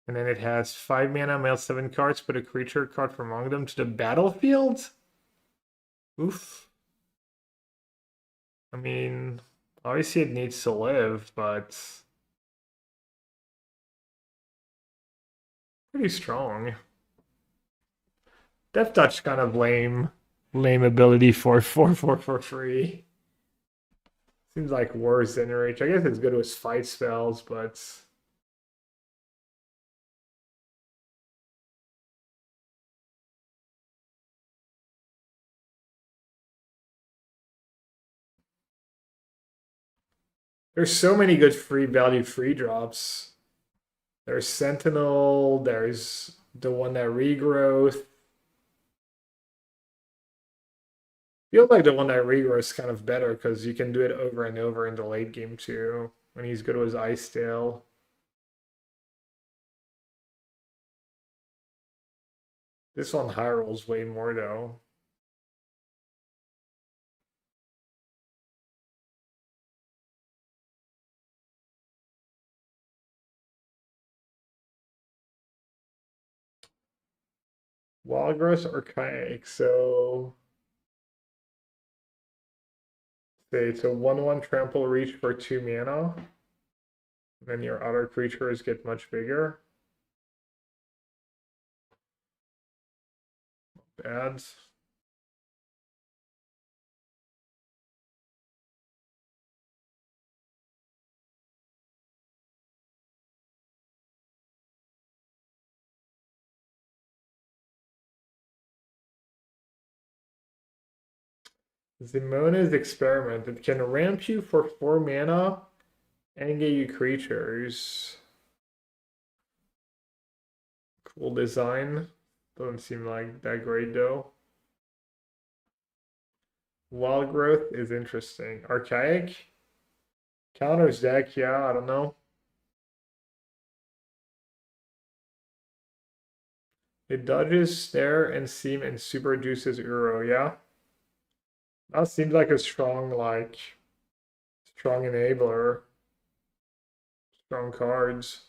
And then it has 5 mana, mail 7 cards, put a creature card from among them to the battlefield? Oof. I mean, obviously it needs to live, but pretty strong. Death Touch kind of lame ability for 4/4 for free. Seems like worse than Rage. I guess it's good with fight spells, but there's so many good free value free drops. There's Sentinel, there's the one that regrowth. Feels like the one that regrowth is kind of better because you can do it over and over in the late game too. When he's good with Ice Tail. This one high rolls way more though. Walrus or Kayak, so say it's a 1/1 trample reach for 2 mana. Then your other creatures get much bigger. Bad. Zimona's Experiment. It can ramp you for 4 mana and get you creatures. Cool design. Doesn't seem like that great though. Wild Growth is interesting. Archaic? Counters deck, yeah, I don't know. It dodges, stare, and seam, and super reduces Uro, yeah? That seems like a strong enabler. Strong cards.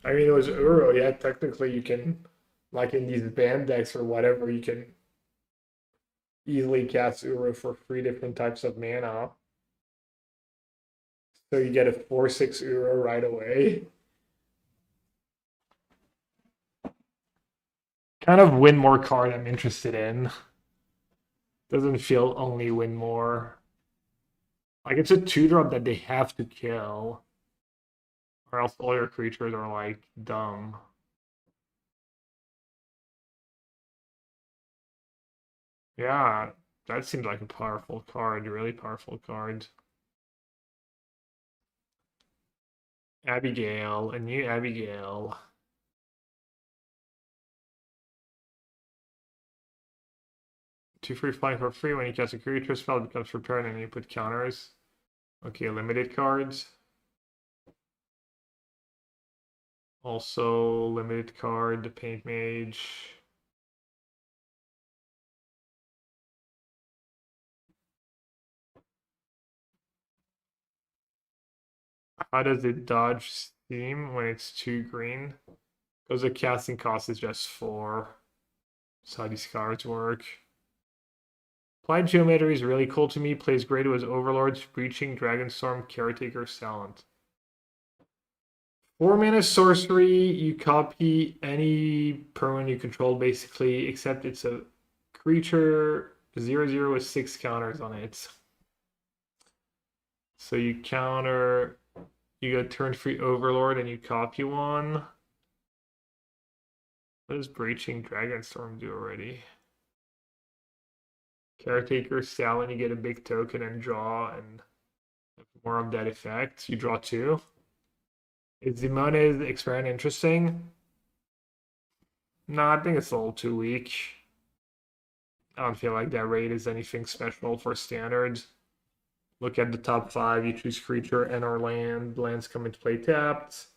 I mean, it was Uro. Yeah, technically you can, like in these band decks or whatever, you can easily cast Uro for 3 different types of mana. So you get a 4/6 Uro right away. Kind of win more card I'm interested in. Doesn't feel only win more. Like it's a 2-drop that they have to kill. Or else all your creatures are like dumb. Yeah, that seems like a powerful card, really powerful card. Abigail, a new Abigail. 2 free flying for free. When you cast a creature spell, it becomes prepared and you put counters. Okay, limited cards. Also, limited card, the Paint Mage. How does it dodge steam when it's 2 green? Because the casting cost is just 4. That's how these cards work. Applied Geometry is really cool to me. Plays great with Overlords, Breaching, Dragonstorm, Caretaker, Salient. 4 mana sorcery, you copy any permanent you control basically, except it's a creature 0/0 with 6 counters on it. So you counter, you go turn free Overlord and you copy one. What does Breaching Dragonstorm do already? Caretaker, Salient, you get a big token and draw, and more of that effect. You draw 2. Is Zimone's experiment interesting? No, I think it's a little too weak. I don't feel like that raid is anything special for standard. Look at the top 5. You choose creature and or land. Lands come into play tapped.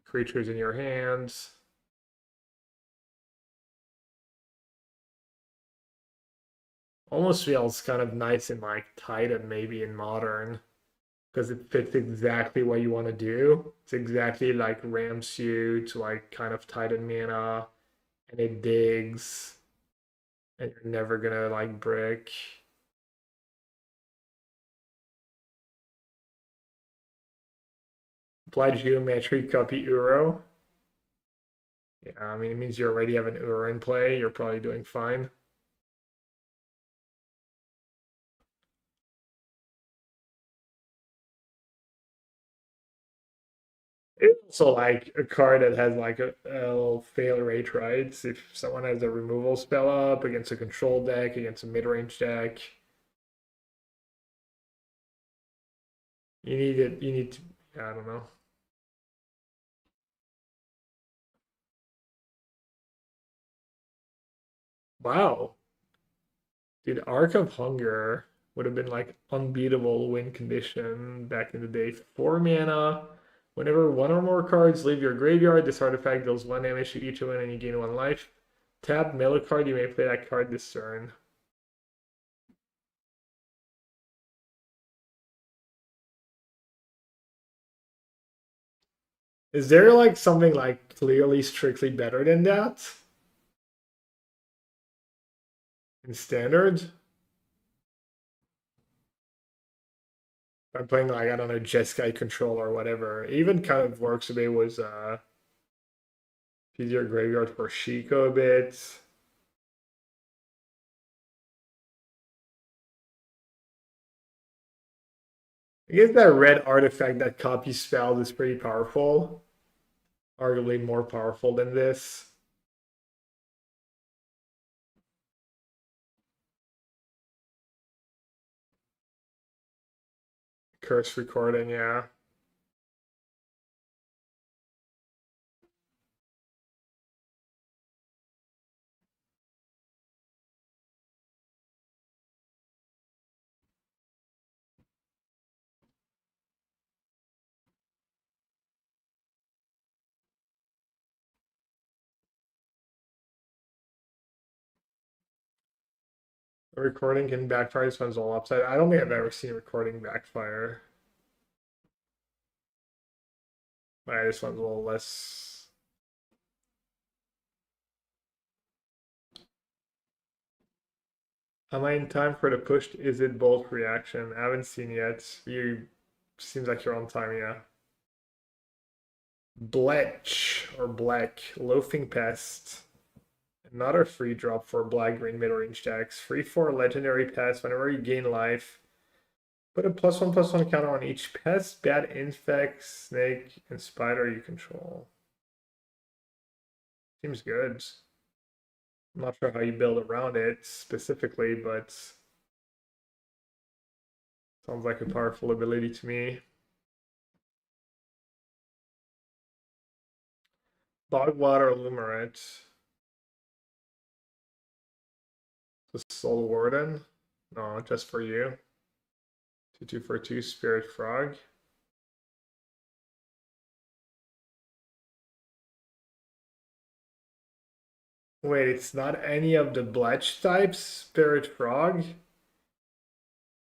Creatures in your hands. Almost feels kind of nice in like Titan, maybe in Modern, because it fits exactly what you want to do. It's exactly like ramps you to like kind of Titan mana, and it digs, and you're never gonna like brick. Applied Geometry, copy Uro. Yeah, I mean, it means you already have an Uro in play. You're probably doing fine. It's also like a card that has like a little fail rate, right? If someone has a removal spell up against a control deck, against a mid-range deck, you need it. You need to. I don't know. Wow, dude, Arc of Hunger would have been like unbeatable win condition back in the day. 4 mana. Whenever one or more cards leave your graveyard, this artifact deals 1 damage to each of them and you gain 1 life. Tap middle card, you may play that card this turn. Is there like something like clearly strictly better than that in standard? I'm playing like I don't know Jeskai control or whatever. It even kind of works a bit with easier graveyard for Shiko a bit. I guess that red artifact that copies spells is pretty powerful. Arguably more powerful than this. Curse recording, yeah. A recording can backfire, this one's all upside. I don't think I've ever seen a recording backfire. This one's a little less. Am I in time for the push? Is it bolt reaction? I haven't seen yet. You seems like you're on time, yeah. Bletch or Black Loafing Pest. Another free drop for black green mid range decks. Free for legendary pest whenever you gain life. Put a +1/+1 counter on each pest, bat, infect, snake, and spider you control. Seems good. I'm not sure how you build around it specifically, but sounds like a powerful ability to me. Bogwater Lumerate. The Soul Warden? No, just for you. 2/2 for 2, Spirit Frog. Wait, it's not any of the Bletch types? Spirit Frog?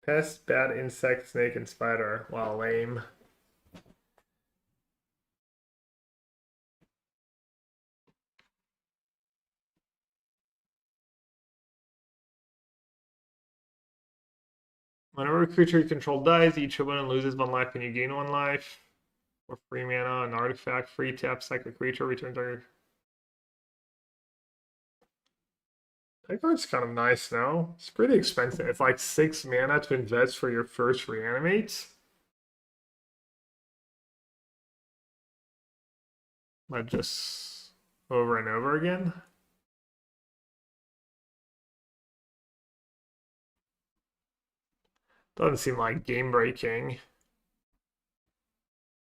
Pest, bat, insect, snake, and spider. Wow, lame. Whenever a creature you control dies, each opponent loses 1 life and you gain 1 life. For free mana, an artifact, free tap, sack a creature, return target. That card's kind of nice now. It's pretty expensive. It's like 6 mana to invest for your first reanimate. But just over and over again. Doesn't seem like game breaking,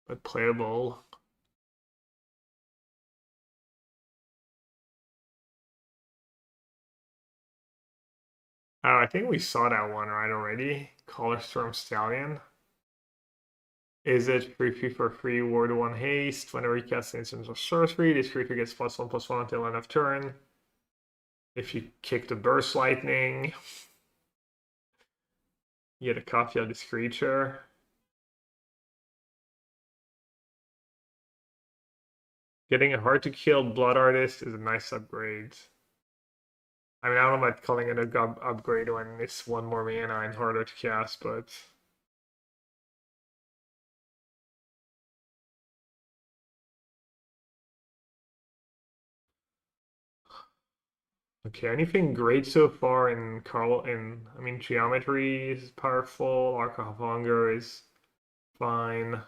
but playable. Oh, I think we saw that one right already. Color Storm Stallion. Is it free for free? Ward 1 haste. Whenever you cast an instant or sorcery, this creature gets +1/+1 until end of turn. If you kick the Burst Lightning, you get a copy of this creature. Getting a hard to kill Blood Artist is a nice upgrade. I mean, I don't know about calling it a upgrade when it's 1 more mana and harder to cast, but okay, anything great so far in I mean, Geometry is powerful, Arc of Hunger is fine.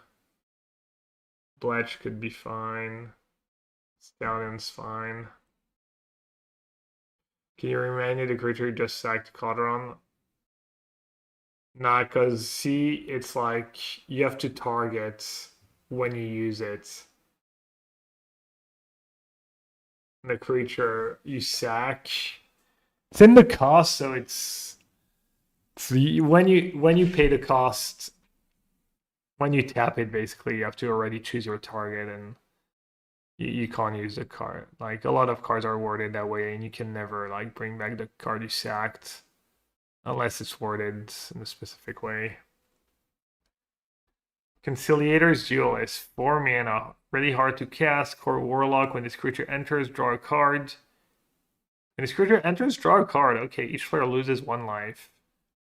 Bletch could be fine. Stallion's fine. Can you remind me the creature you just sacked Codron? Nah, because see, it's like you have to target when you use it. The creature you sack. It's in the cost, so it's when you pay the cost, when you tap it, basically you have to already choose your target, and you can't use the card. Like a lot of cards are worded that way, and you can never like bring back the card you sacked unless it's worded in a specific way. Conciliator's Duelist, 4 mana, really hard to cast. Core Warlock. When this creature enters, draw a card. When this creature enters, draw a card. Okay, each player loses 1 life.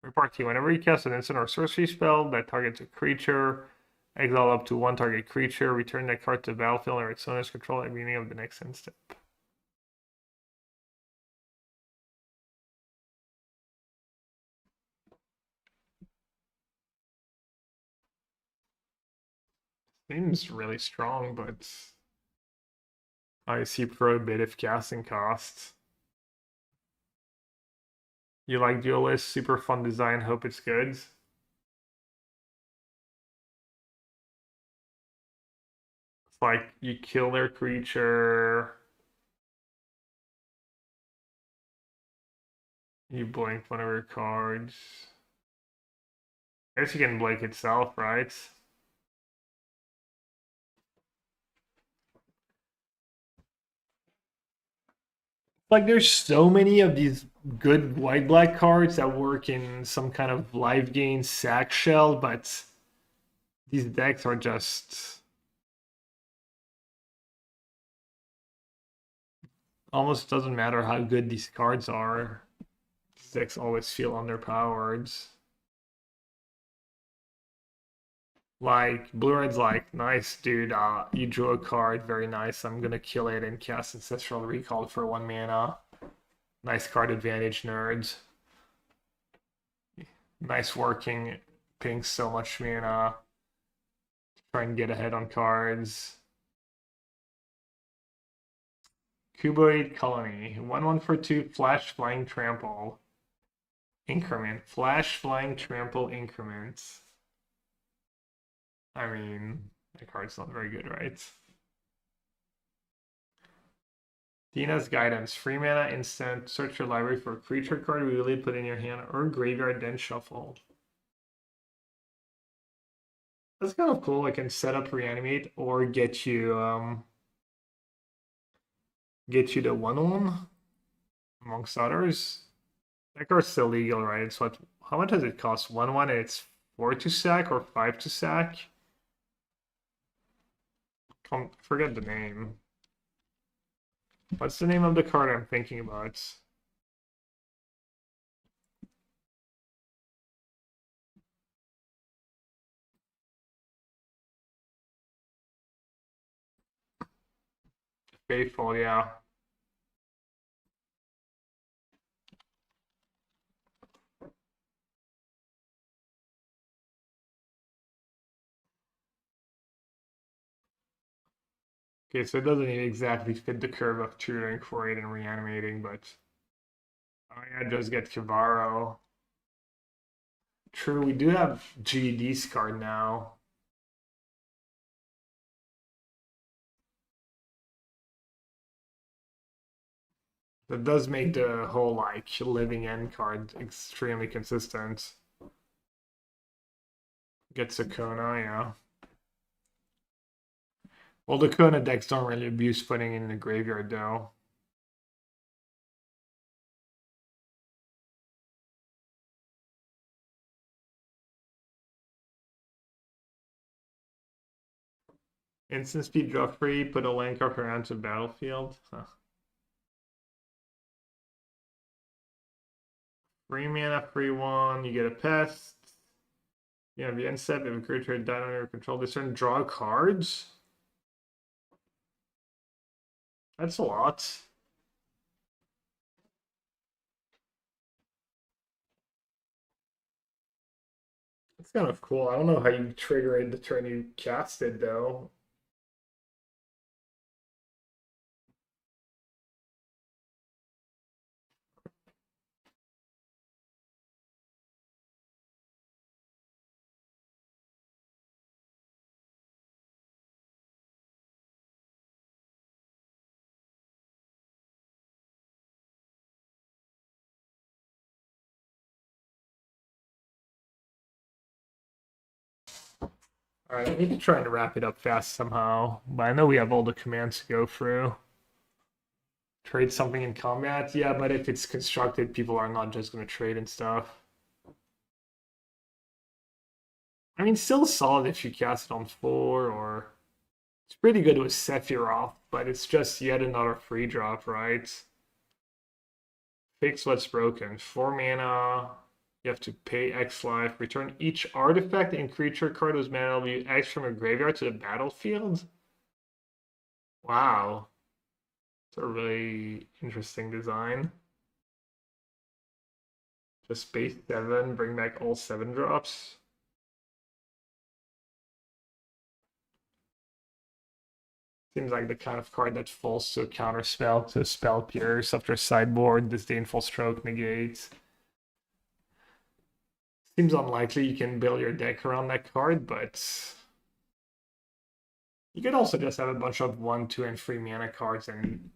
Repartee. Whenever you cast an instant or sorcery spell that targets a creature, exile up to 1 target creature, return that card to the battlefield or its owner's control at the beginning of the next end step. Seems really strong, but I see prohibitive casting costs. You like Duelist, super fun design, hope it's good. It's like you kill their creature, you blink one of your cards. I guess you can blink itself, right? Like there's so many of these good white-black cards that work in some kind of live gain sack shell, but these decks are just almost doesn't matter how good these cards are. These decks always feel underpowered. Like, Blue Red's like, nice, dude, you drew a card, very nice, I'm gonna kill it and cast Ancestral Recall for 1 mana. Nice card advantage, nerds. Nice working, paying so much mana. Try and get ahead on cards. Cuboid Colony. 1/1 for 2, Flash Flying Trample. Increment. Flash Flying Trample increments. I mean, the card's not very good, right? Dina's Guidance. 3 mana instant. Search your library for a creature card reveal, put in your hand or graveyard, then shuffle. That's kind of cool. I can set up Reanimate or get you the 1/1 amongst others. That card's still legal, right? It's what? How much does it cost? 1/1 and it's 4 to sack or 5 to sack? Forget the name. What's the name of the card I'm thinking about? Faithful, yeah. Okay, so it doesn't exactly fit the curve of tutoring for it and reanimating, but oh yeah, just get Kivaro. True, we do have GD's card now. That does make the whole like living end card extremely consistent. Get Sakona, yeah. Well, the Kona decks don't really abuse putting it in the graveyard though. Instant speed draw free, put a land card around to battlefield. Huh. 3 mana, free 1, you get a pest. You have the end step, if a creature died under your control this turn, draw cards. That's a lot. It's kind of cool. I don't know how you trigger it the turn you cast it though. Alright, I need to try and wrap it up fast somehow. But I know we have all the commands to go through. Trade something in combat? Yeah, but if it's constructed, people are not just going to trade and stuff. I mean, still solid if you cast it on 4, or... It's pretty good with Sephiroth, but it's just yet another free drop, right? Fix what's broken. 4 mana. You have to pay X life. Return each artifact and creature card whose mana value X from your graveyard to the battlefield. Wow. It's a really interesting design. Just base 7, bring back all 7 drops. Seems like the kind of card that falls to a counter spell to spell pierce after sideboard, disdainful stroke negates. Seems unlikely you can build your deck around that card, but you could also just have a bunch of 1, 2, and 3 mana cards, and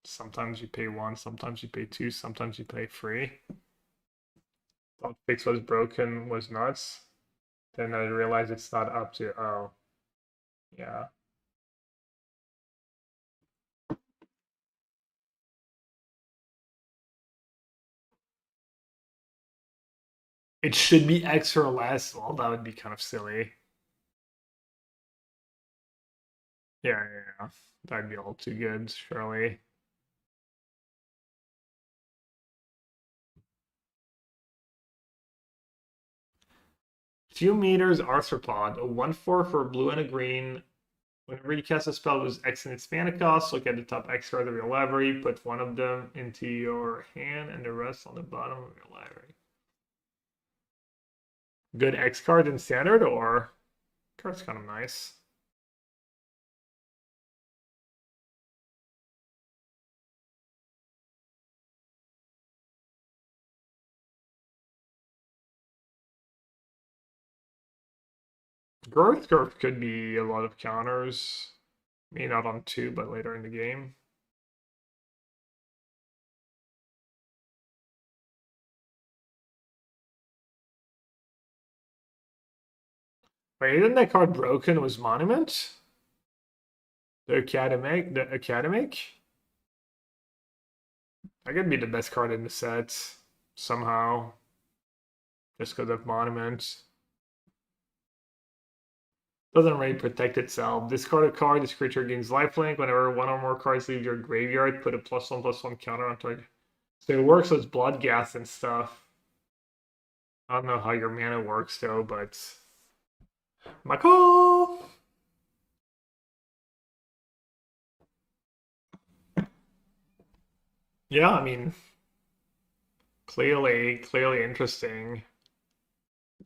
sometimes you pay 1, sometimes you pay 2, sometimes you pay 3. Thought fix was broken was nuts. Then I realized it's not up to, oh, yeah. It should be X or less. Well, that would be kind of silly. Yeah. That'd be all too good, surely. Few meters arthropod, a 1/4 for a blue and a green. Whenever you cast a spell with X in its mana cost, look at the top X card of your library, put one of them into your hand and the rest on the bottom of your library. Good X card in standard, or card's kind of nice. Growth Curve could be a lot of counters. Maybe not on 2, but later in the game. Wait, isn't that card broken? Was Monument? The Academic? The Academic? That could be the best card in the set. Somehow. Just because of Monument. Doesn't really protect itself. Discard a card, this creature gains lifelink. Whenever one or more cards leave your graveyard, put a +1/+1 counter on target. So it works with blood gas and stuff. I don't know how your mana works though, but my call. Yeah, I mean, clearly interesting.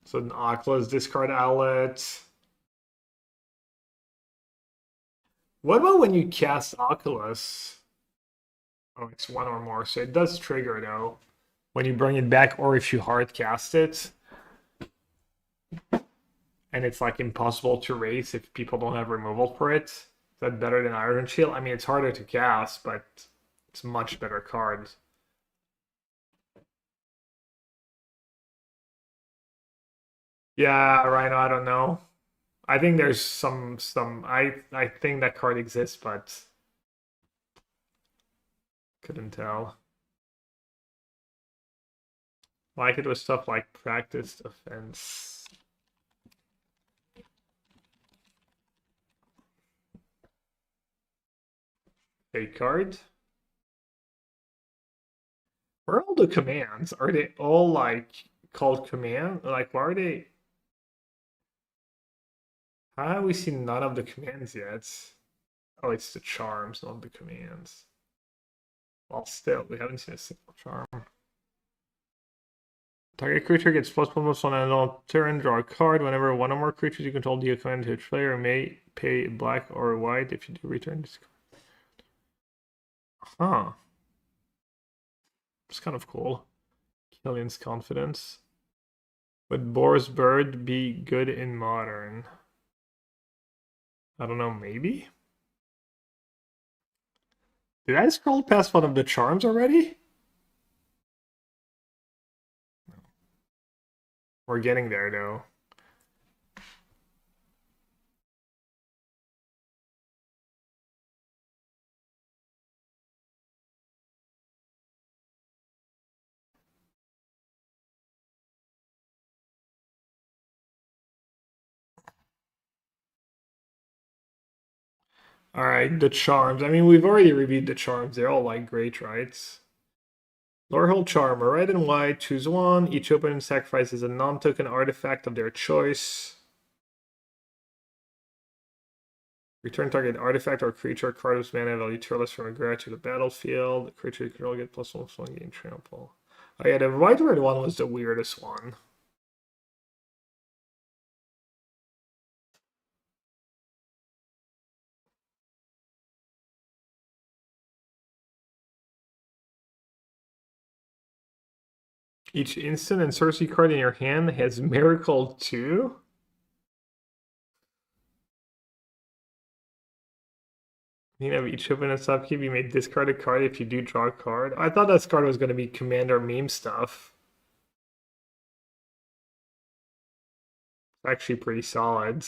So an Oculus discard outlet. What about when you cast Oculus? Oh, it's one or more, so it does trigger though. When you bring it back, or if you hard cast it. And it's like impossible to raise if people don't have removal for it. Is that better than Iron Shield? I mean, it's harder to cast, but it's a much better card. Yeah, Rhino, I don't know. I think there's some I think that card exists, but couldn't tell. Like it was stuff like practice offense. A card. Where are all the commands? Are they all like called command? Like why are they? How have we seen none of the commands yet? Oh, it's the charms, not the commands. Well, still, we haven't seen a single charm. Target creature gets +1/+1 and on turn, draw a card. Whenever one or more creatures you control deal command to each player, may pay black or white. If you do, return this card. Huh. It's kind of cool. Killian's Confidence. Would Boar's Bird be good in Modern? I don't know, maybe? Did I scroll past one of the charms already? We're getting there, though. Alright, the charms. I mean, we've already reviewed the charms. They're all like great, right? Lorehold Charmer, red and white, choose one. Each opponent sacrifices a non-token artifact of their choice. Return target artifact or creature card with mana value turless from a graveyard to the battlefield. The creature you control get +1/+1 gain trample. Oh yeah, the white red one was the weirdest one. Each instant and sorcery card in your hand has Miracle 2? You know, each opponent's upkeep, you may discard a card if you do draw a card. I thought this card was going to be Commander meme stuff. It's actually pretty solid.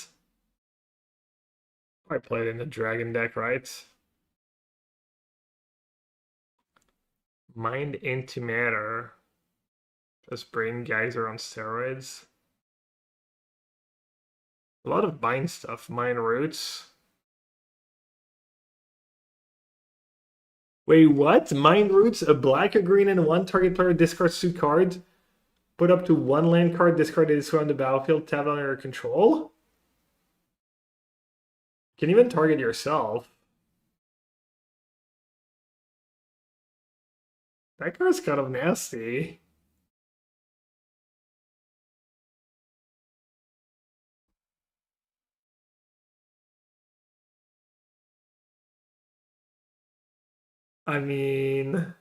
I played in the Dragon deck, right? Mind into Matter. Just Brain Geyser on steroids. A lot of bind stuff. Mind Roots. Wait, what? Mind Roots, a black, a green, and one target player discards 2 cards. Put up to 1 land card discarded is on the battlefield, tap on your control. Can even target yourself. That card's kind of nasty. I mean,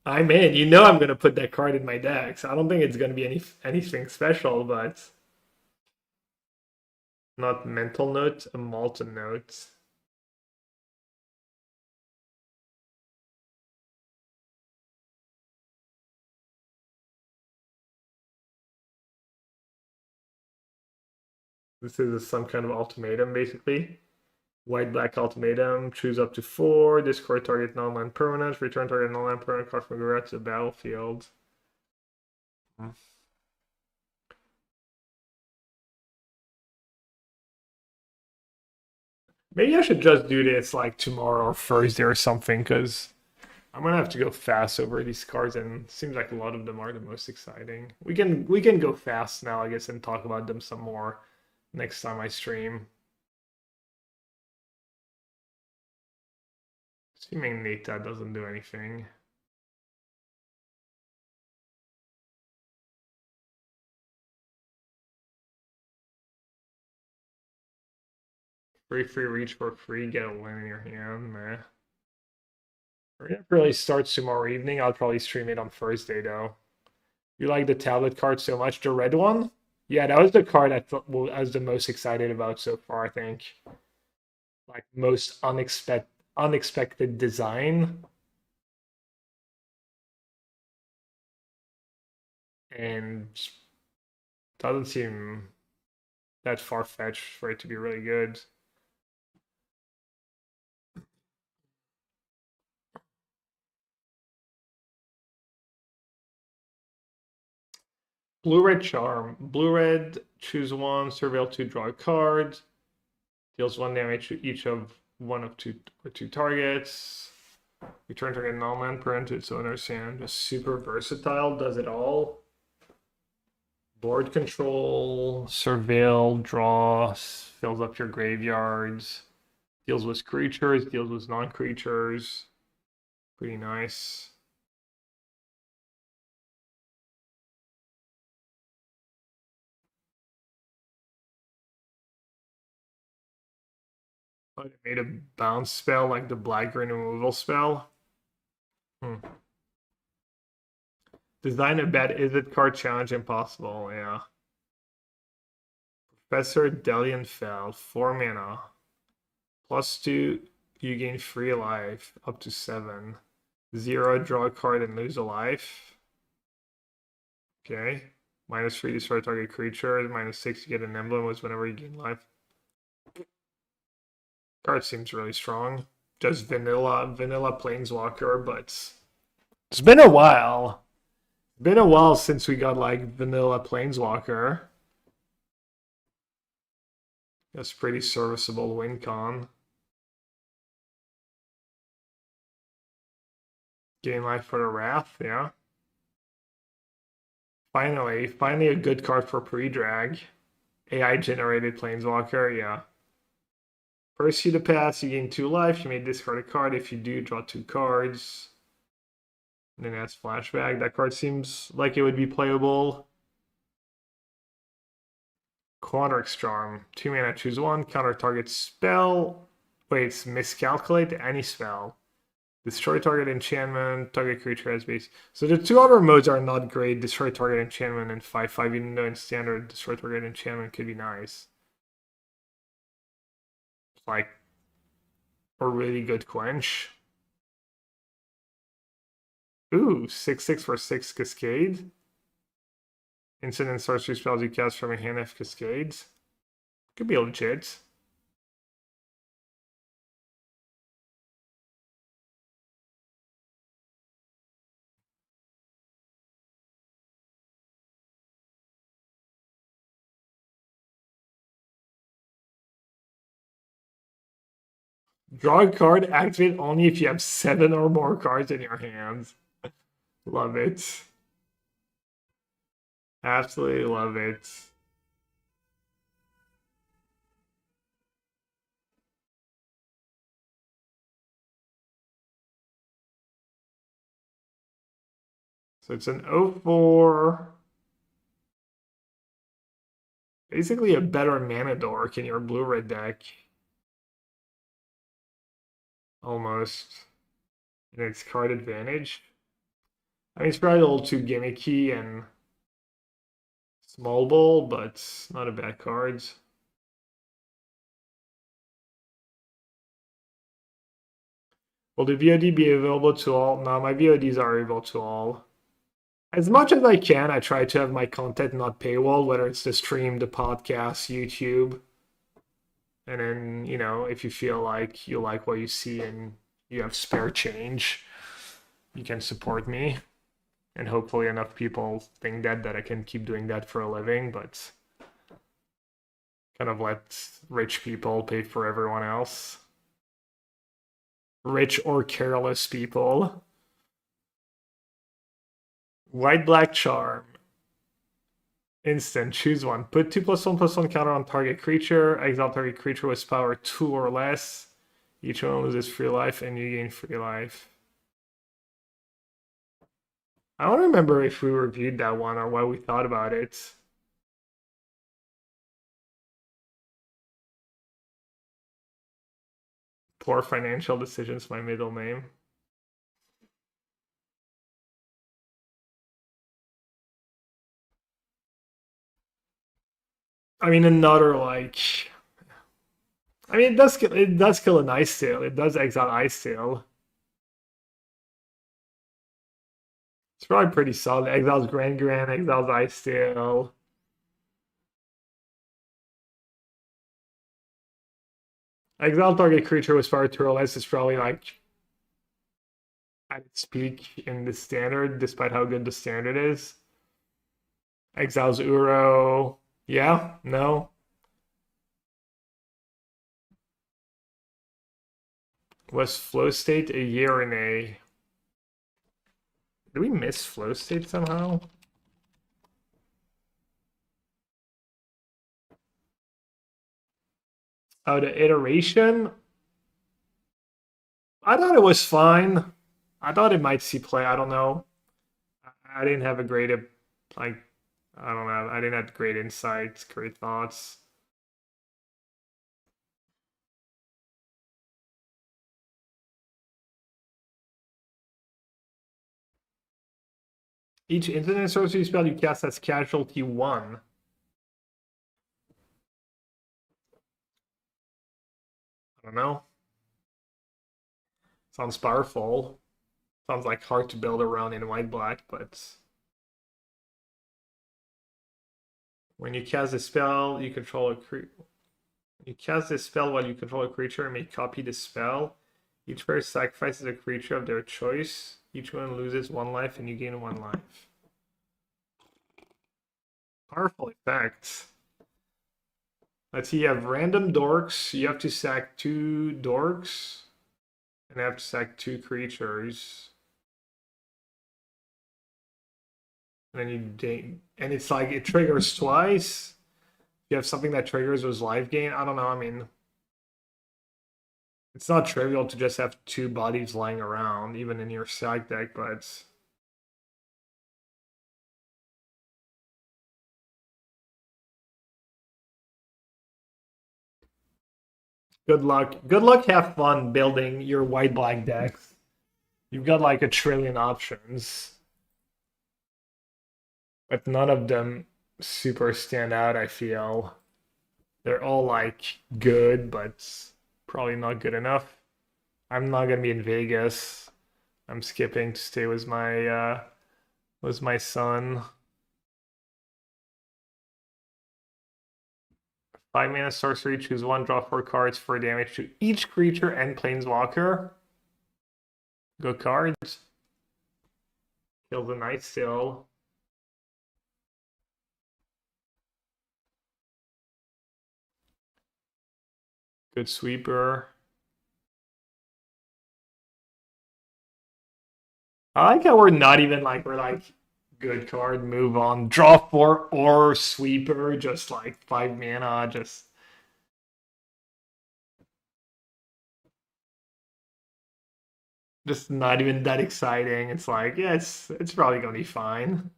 I'm in. You know I'm gonna put that card in my deck, so I don't think it's gonna be anything special, but not mental note, a molten note. This is some kind of ultimatum, basically. White black ultimatum. Choose up to 4. Discard target non-land permanent. Return target non-land permanent card from your graveyard to the battlefield. Maybe I should just do this like tomorrow or Thursday or something, because I'm gonna have to go fast over these cards, and it seems like a lot of them are the most exciting. We can go fast now, I guess, and talk about them some more next time I stream. Assuming Nita doesn't do anything. Free reach for free, get a win in your hand, man. It really starts tomorrow evening. I'll probably stream it on Thursday though. You like the tablet card so much, the red one? Yeah, that was the card I thought I was the most excited about so far, I think. Like most unexpected design. And doesn't seem that far-fetched for it to be really good. Blue-red charm. Blue-red, choose 1, surveil 2, draw a card. Deals 1 damage to each of 1 of 2 or 2 targets. Return target non-land permanent to its owner's hand. Just super versatile, does it all. Board control, surveil, draw, fills up your graveyards. Deals with creatures, deals with non-creatures. Pretty nice. But it made a bounce spell like the black-green removal spell. Design a bad Izzet card challenge impossible, yeah. Professor Delienfeld, 4 mana. +2, you gain 3 life, up to 7. 0, draw a card and lose a life. Okay. -3, destroy target creature. -6, you get an emblem, was whenever you gain life. Card seems really strong. Just vanilla planeswalker, but it's been a while. Been a while since we got like vanilla planeswalker. That's pretty serviceable win con. Gain life for the Wrath, yeah. Finally a good card for pre-drag. AI generated planeswalker, yeah. First you to pass, you gain 2 life, you may discard a card. If you do, draw 2 cards. And then that's flashback. That card seems like it would be playable. Quadrix Charm. 2 mana, choose 1. Counter target spell. Wait, it's miscalculate any spell. Destroy target enchantment. Target creature has base. So the 2 other modes are not great. Destroy target enchantment and 5/5. Even though in standard, destroy target enchantment could be nice. It's like a really good quench. Ooh, 6/6 for 6 Cascade. Instant and sorcery spells you cast from your hand have Cascades. Could be legit. Draw a card, activate only if you have 7 or more cards in your hands. Love it. Absolutely love it. So it's an 0/4. Basically a better mana dork in your blue-red deck. Almost. And it's card advantage. I mean, it's probably a little too gimmicky and small ball, but not a bad card. Will the VOD be available to all? No, my VODs are available to all. As much as I can, I try to have my content not paywall, whether it's the stream, the podcast, YouTube. And then, you know, if you feel like you like what you see and you have spare change, you can support me. And hopefully enough people think that I can keep doing that for a living, but kind of let rich people pay for everyone else. Rich or careless people. White black charm. Instant, choose one. Put 2+1/+1 counter on target creature. Exile target creature with power 2 or less. Each one loses free life and you gain free life. I don't remember if we reviewed that one or what we thought about it. Poor financial decisions, my middle name. I mean, another like. I mean, it does kill an Ice Tail. It does exile Ice Tail. It's probably pretty solid. Exiles Grand, exiles Ice Tail. Exile target creature with power 2 or less is probably like at its peak in the standard, despite how good the standard is. Exiles Uro. Yeah, no. Was Flow State a year in a. Did we miss Flow State somehow? Oh, the iteration? I thought it was fine. I thought it might see play. I don't know. I didn't have a great, like, I don't know. I didn't have great insights, great thoughts. Each internet sorcery spell you cast has casualty 1. I don't know. Sounds powerful. Sounds like hard to build around in white-black, but when you cast a spell, you control a creature. You cast this spell while you control a creature and may copy the spell. Each player sacrifices a creature of their choice. Each one loses 1 life and you gain 1 life. Powerful effect. Let's see, you have random dorks. You have to sack 2 dorks. And have to sack 2 creatures. And then and it's like it triggers twice. You have something that triggers was life gain. I don't know. I mean, it's not trivial to just have 2 bodies lying around, even in your sack deck, but good luck. Good luck. Have fun building your white black decks. You've got like a trillion options, but none of them super stand out. I feel they're all like good, but probably not good enough. I'm not gonna be in Vegas. I'm skipping to stay with my son. 5 mana sorcery, choose 1, draw 4 cards for damage to each creature and planeswalker. Good cards. Kill the Night Still. Good sweeper. I like how we're not even like we're like good card, move on, draw 4 or sweeper, just like 5 mana, just not even that exciting. It's like, yeah, it's probably gonna be fine.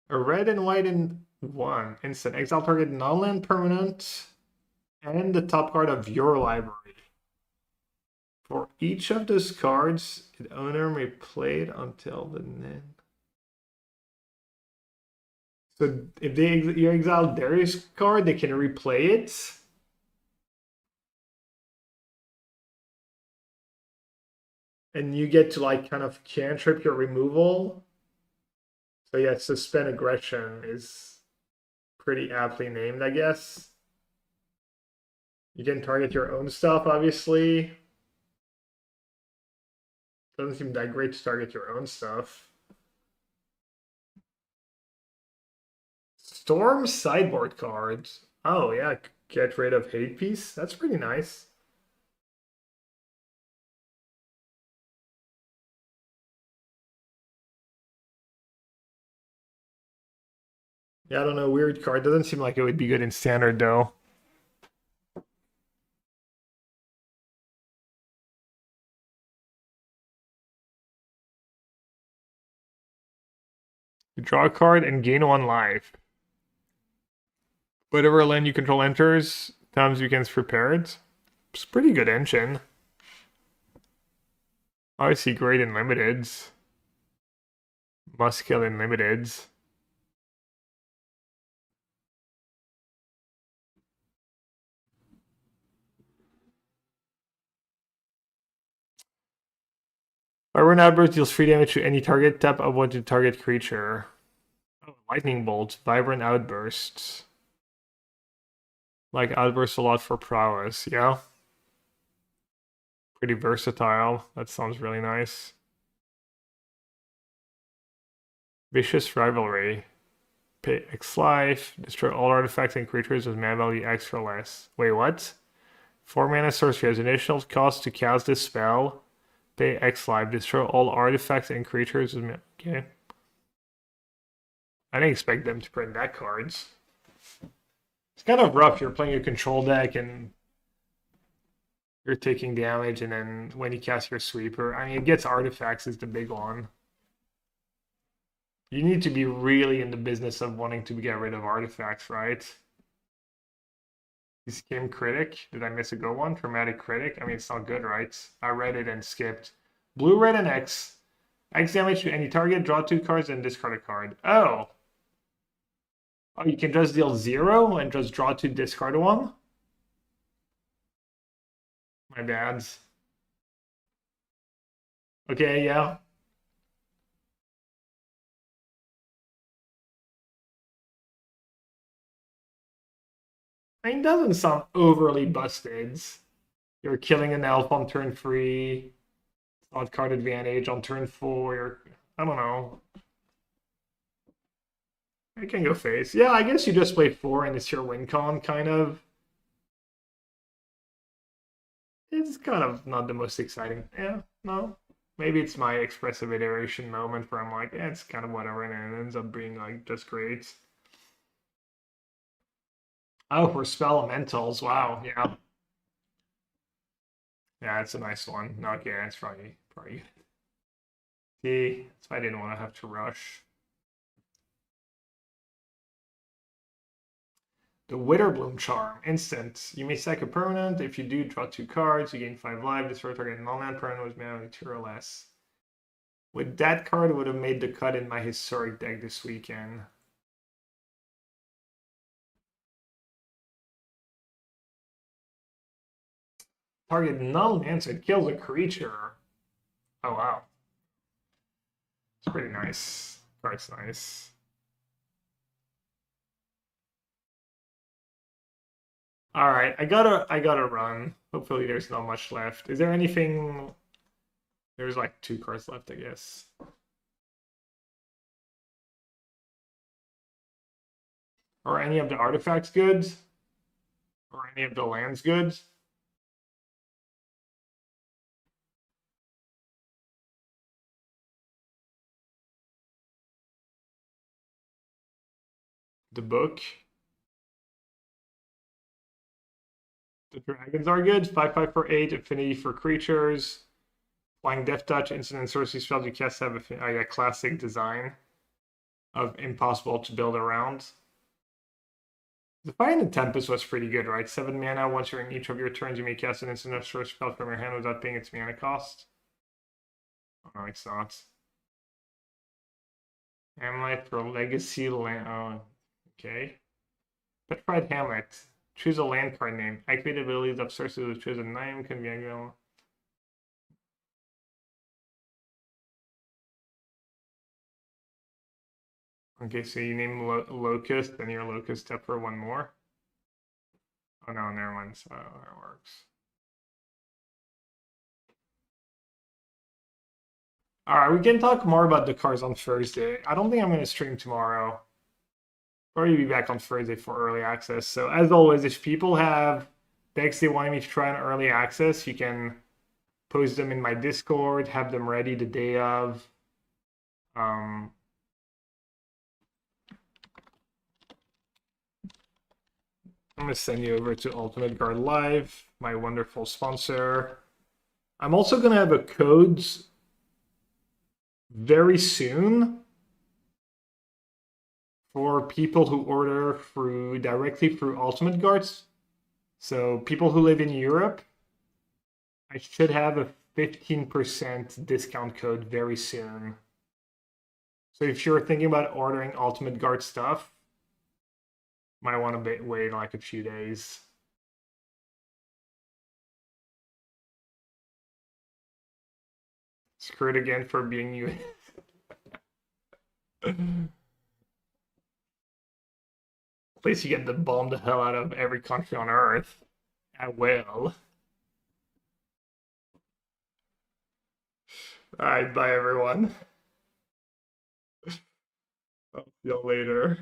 A red and white in one. Instant. Exile target non-land permanent and the top card of your library. For each of those cards, its owner may play it until the end. So if you exile their card, they can replay it. And you get to like kind of cantrip your removal. So yeah, suspend aggression is pretty aptly named, I guess. You can target your own stuff, obviously. Doesn't seem that great to target your own stuff. Storm sideboard cards. Oh yeah, get rid of hate piece. That's pretty nice. Yeah, I don't know. Weird card. Doesn't seem like it would be good in standard though. You draw a card and gain 1 life. Whatever land you control enters, times you can prepare it. It's pretty good engine. Obviously great in limiteds. Must kill in limiteds. Fire an outburst deals 3 damage to any target. Tap unwanted target creature. Oh, lightning bolt, vibrant outbursts. Like outbursts a lot for prowess, yeah. Pretty versatile. That sounds really nice. Vicious rivalry. Pay X life. Destroy all artifacts and creatures with mana value X or less. Wait, what? 4 mana sorcery has initial cost to cast this spell. Pay X life. Destroy all artifacts and creatures with mana. Okay. I didn't expect them to print that cards. It's kind of rough. You're playing a control deck and you're taking damage, and then when you cast your sweeper, I mean, it gets artifacts is the big one. You need to be really in the business of wanting to get rid of artifacts, right? This game critic. Did I miss a good one? Traumatic critic. I mean, it's not good, right? I read it and skipped. Blue, red, and X. X damage to any target. Draw 2 cards and discard a card. Oh. Oh, you can just deal 0 and just draw 2, discard 1? My bad. Okay, yeah. I mean, it doesn't sound overly busted. You're killing an elf on turn 3. Odd card advantage on turn 4. I don't know. I can go face. Yeah, I guess you just play 4 and it's your win con, kind of. It's kind of not the most exciting. Yeah, no. Maybe it's my expressive iteration moment where I'm like, yeah, it's kind of whatever, and it ends up being like just great. Oh, for spell elementals. Wow, yeah. Yeah, it's a nice one. No, okay, that's probably good. See, that's why I didn't want to have to rush. The Witherbloom Charm. Instant. You may sack a permanent. If you do, draw 2 cards. You gain 5 life. Destroy target non-land permanent with mana 2 or less. With that card, would have made the cut in my historic deck this weekend. Target non-land, so it kills a creature. Oh, wow. It's pretty nice. Card's nice. All right, I gotta run. Hopefully there's not much left. Is there anything? There's like 2 cards left, I guess. Are any of the artifacts good? Or any of the lands good? The book. The dragons are good. 5/5 for 8, affinity for creatures. Flying Death Touch, instant and sorcery spells you cast have a classic design of impossible to build around. The Fire and Tempest was pretty good, right? 7 mana. Once you're in each of your turns, you may cast an instant or sorcery spell from your hand without paying its mana cost. Oh, no, it's not. Hamlet for Legacy land. Oh, okay. Petrified Hamlet. Choose a land card name. Activate abilities of sorcery with choose a name. Can be annual. Okay, so you name Locust, then your Locust up for one more. Oh no, never mind. So that works. All right, we can talk more about the cards on Thursday. I don't think I'm going to stream tomorrow. Probably be back on Thursday for early access. So as always, if people have decks they want me to try on early access, you can post them in my Discord, have them ready the day of. I'm going to send you over to Ultimate Guard Live, my wonderful sponsor. I'm also going to have a codes very soon for people who order directly through Ultimate Guards. So people who live in Europe, I should have a 15% discount code very soon. So if you're thinking about ordering Ultimate Guard stuff, might want to wait like a few days. Screwed again for being you. At least you get to bomb the hell out of every country on Earth at will. Alright, bye everyone. I'll see you later.